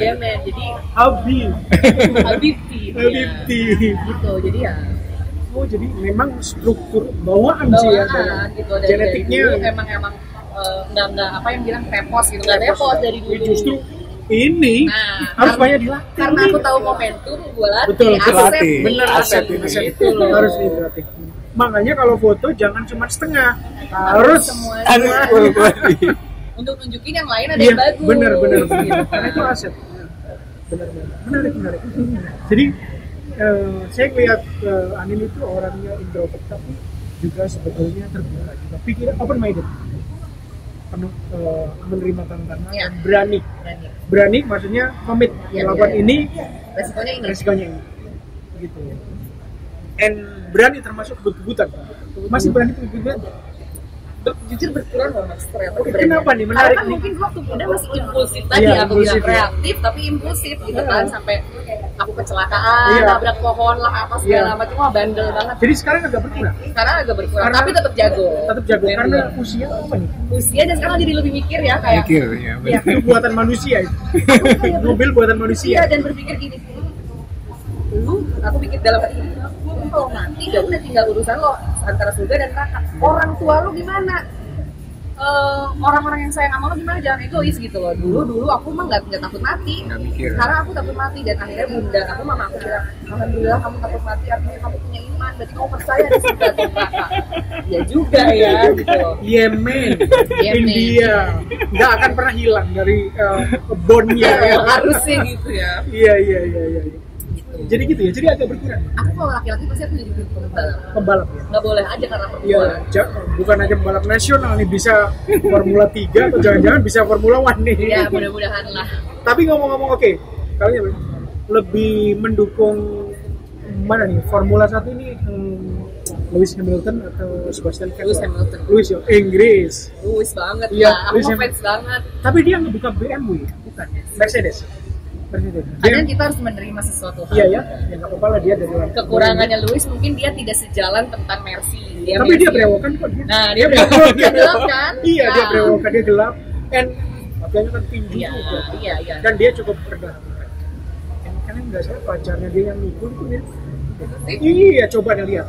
Yemen. Jadi Habibti. Gitu. Jadi ya. Oh jadi memang struktur bawaan sih ya. Gitu. Genetiknya emang nggak apa yang bilang tepos gitu. Nggak tepos dari dulu. Justru ini harus banyak dilatih. Karena aku tahu momentum, gue latih. Betul, latih. Bener aset itu loh. Harus dilatih. Makanya kalau foto jangan cuma setengah, harus semua. Untuk nunjukin yang lain ada yang bagus. Bener. Karena itu aset. Bener. Menarik. Jadi saya melihat Anin itu orangnya introvert tapi juga sebetulnya terbuka juga. Pikirnya open minded. Penuh menerima tantangan dan berani maksudnya komit melakukan ini resikonya ini gitu ya. And berani termasuk kebut-kebutan masih berani kebut-kebutan jujur berkurang loh mas ternyata. Kenapa nih menarik karena nih? Mungkin waktu muda masih impulsif tadi aku bilang reaktif tapi impulsif gitu kan sampai aku kecelakaan nabrak pohon lah apa segala macam bandel banget. Jadi sekarang agak berkurang tapi tetap jago karena usia apa nih? Usia dan sekarang jadi lebih mikir ya kayak itu buatan manusia itu. Mobil buatan manusia. Iya dan berpikir gini aku pikir dalam hati ini kalau mati ya udah tinggal urusan lo antara surga dan neraka. Orang tua lo gimana? orang-orang yang sayang sama lo gimana, jangan egois gitu loh. Dulu aku mah nggak takut mati, sekarang aku takut mati. Dan akhirnya bunda aku, mama aku bilang, alhamdulillah kamu takut mati, artinya kamu punya iman, berarti kamu percaya di surga atau neraka. Ya juga ya gitu. Yemen, India nggak akan pernah hilang dari bondnya ya. Harusnya gitu ya. Iya. Jadi gitu ya, jadi agak berkurang. Aku kalau laki-laki pasti aku jadi Pembalap ya. nggak boleh aja karena Iya, perempuan. bukan aja pembalap nasional nih, bisa Formula 3 atau jangan-jangan bisa Formula One nih. Iya, mudah-mudahan lah. Tapi ngomong-ngomong, oke, kalian lebih mendukung mana nih? Formula 1 ini Lewis Hamilton atau Sebastian Vettel? Lewis Hamilton. Lewis ya, Inggris. Lewis banget Iya, lah, aku Lewis fans banget. Tapi dia ngebuka BMW ya? Bukan ya. Mercedes. Kadang kita harus menerima sesuatu hal. Iya ya nggak apa-apa lah, dia dari luar. Kekurangannya Lewis mungkin dia tidak sejalan tentang Mercy. Tapi dia berewokan kok dia. Nah, dia berewokan, dia gelap kan? Iya, dia Nah. berewokan, dia gelap. And makanya kan tinggi Iya, juga. iya. Dan dia cukup rendah. Kalian nggak salah pacarnya dia yang ikut tuh ya. Iya, coba deh lihat.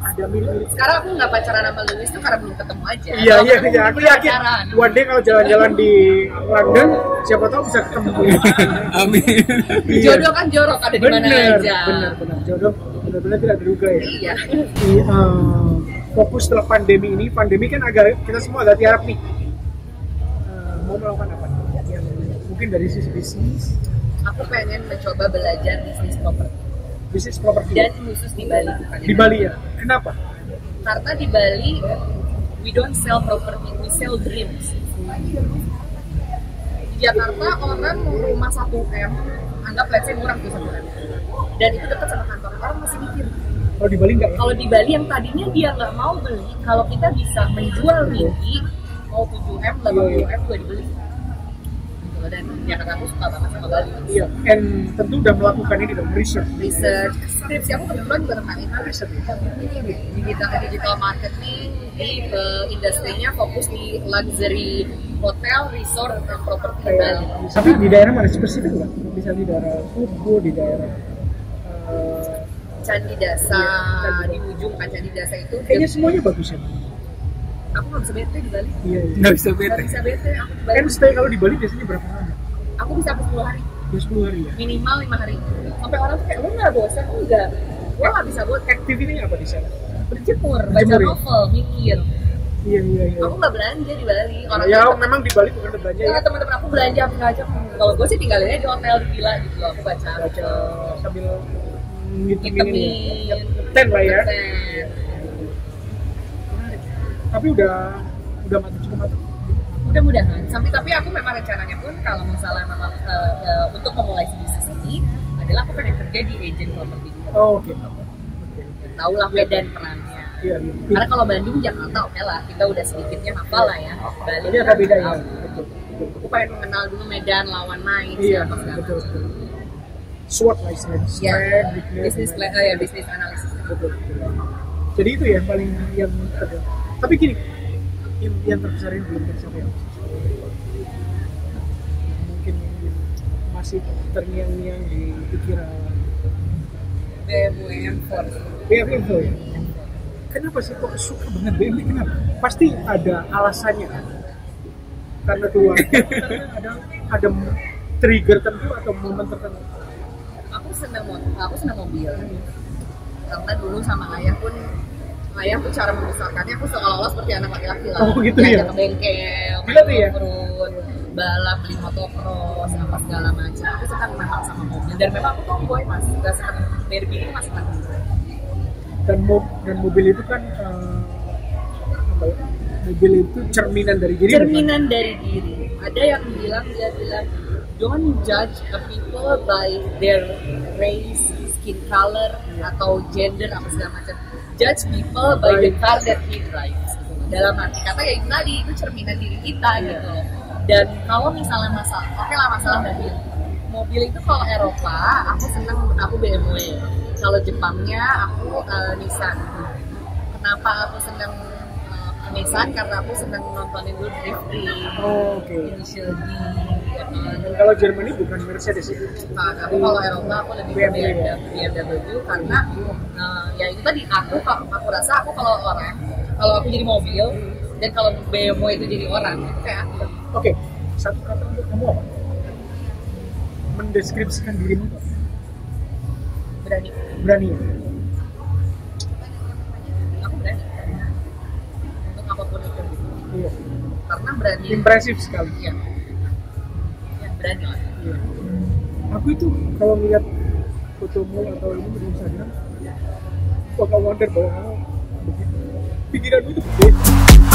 Ada mirip-mirip. Sekarang aku nggak pacaran sama Lewis tuh karena belum ketemu aja. Iya, Kalau ketemu, aku kita yakin. pacaran. One day kalau jalan-jalan di London, siapa tahu bisa ketemu. Amin. Iya. Jodoh kan jorok, ada di mana aja. Benar. Jodoh benar-benar tidak diduga ya. Iya. Fokus setelah pandemi ini, pandemi kan agak kita semua agak tiarap nih. Mau melakukan apa? Yang mungkin dari sisi bisnis, Aku pengen mencoba belajar bisnis properti dan khusus di Bali. di Bali ya. Kenapa? Karena di Bali we don't sell property, we sell dreams. Di Jakarta orang mau rumah 1M, anggap let's say murah tuh sebulan. Dan itu dekat sama kantor, orang masih mikir. Kalau di Bali nggak ya? Kalau di Bali yang tadinya dia nggak mau beli, kalau kita bisa menjual tinggi, mau 7M, 80M juga dibeli. Dan Jakarta aku suka banget sama Bali. Iya. And tentu udah melakukan ini dong, research. Skripsi aku kebetulan juga tentang itu, riset digital marketing di industrinya fokus di luxury hotel, resort, dan properti di Bali. Tapi di daerah mana spesifik nggak? Bisa di daerah Ubud, di daerah Candi Dasa, Iya, di ujung kan Candi Dasa itu. kayaknya semuanya bagus ya. Aku nggak bisa bete di Bali. Iya. Nggak bisa Nggak bete. bisa bete aku di Bali. And stay kalau di Bali biasanya berapa lama? Aku bisa sampai 10 hari. Ya 10 hari ya. Minimal 5 hari. Sampai orang tuh kayak, lu nggak bosan? Enggak. Gue nggak bisa buat Activity-nya apa di sana? berjemur, baca Berjemur ya? novel, mikir. Iya. Aku nggak belanja di Bali. Orang Ya memang di Bali bukan belanja ya. teman-teman aku belanja apa aja. Kalau gue sih tinggalinnya di hotel di villa gitu loh. Aku baca Sambil ngitungin ten lah ya. ten. Tapi udah cukup matang. Mudah-mudahan. Tapi aku memang rencananya pun kalau misalnya memang untuk memulai bisnis ini adalah aku pengen kerja di agent property. Oh, oke. Tahu lah Medan perannya. Iya. Karena kalau Bandung, Jakarta oke lah, kita udah sedikitnya hafal lah ya. Bali Ini agak beda ya. tahu. Betul. Aku pengen mengenal dulu Medan, lawan main, Iya, siapa segala betul. macam. SWOT lah istilahnya. Ya, Declare, bisnis plan, ya bisnis analisis. Betul. Jadi itu ya paling yang ada. Tapi gini, yang terbesar ini belum tercapai. Mungkin masih terngiang-ngiang di pikiran. BMW M4. BMW ya. Kenapa sih kok suka banget BMW? Kenapa? Pasti ada alasannya kan? Karena tua. ada trigger tertentu atau momen tertentu. Aku senang mobil. Karena dulu sama ayah pun cara membesarkannya aku seolah-olah seperti anak laki-laki lah. Oh, gitu ya? Diajak ke bengkel, Gila tuh ya? turun, balap, beli motocross, apa segala macam. Aku suka memang sama mobil. Dan memang aku tomboy mas, gak suka derby itu masih senang. Dan mobil itu kan apa ya? Mobil itu cerminan dari diri. Cerminan dari diri. Ada yang bilang don't judge a people by their race, skin color, atau gender apa segala macam. Judge people by the car that he drives. Dalam arti kata ya itu tadi, itu cerminan diri kita gitu loh. Dan kalau misalnya masalah mobil itu kalau Eropa aku BMW. Kalau Jepangnya aku Nissan. Kenapa aku senang Nissan? Karena aku senang nontonin dulu drifting. Oh, oke. Initial D. Dan kalau Jerman bukan Mercedes itu. Nah, aku kalau Eropa aku lebih ke BMW karena ya itu tadi aku rasa aku kalau aku jadi mobil Dan kalau bemo itu jadi orang, itu kayak aku. Oke, satu kata untuk kamu apa? Mendeskripsikan dirimu apa? Berani. Berani ya? Aku berani. Untuk apapun itu. Iya. Karena berani. Impresif sekali. Iya. Ya, berani lah. Iya. Aku itu kalau ngeliat fotomu atau ini di Instagram, kok nggak wonder bahwa kamu begitu. Pikiranmu itu beda.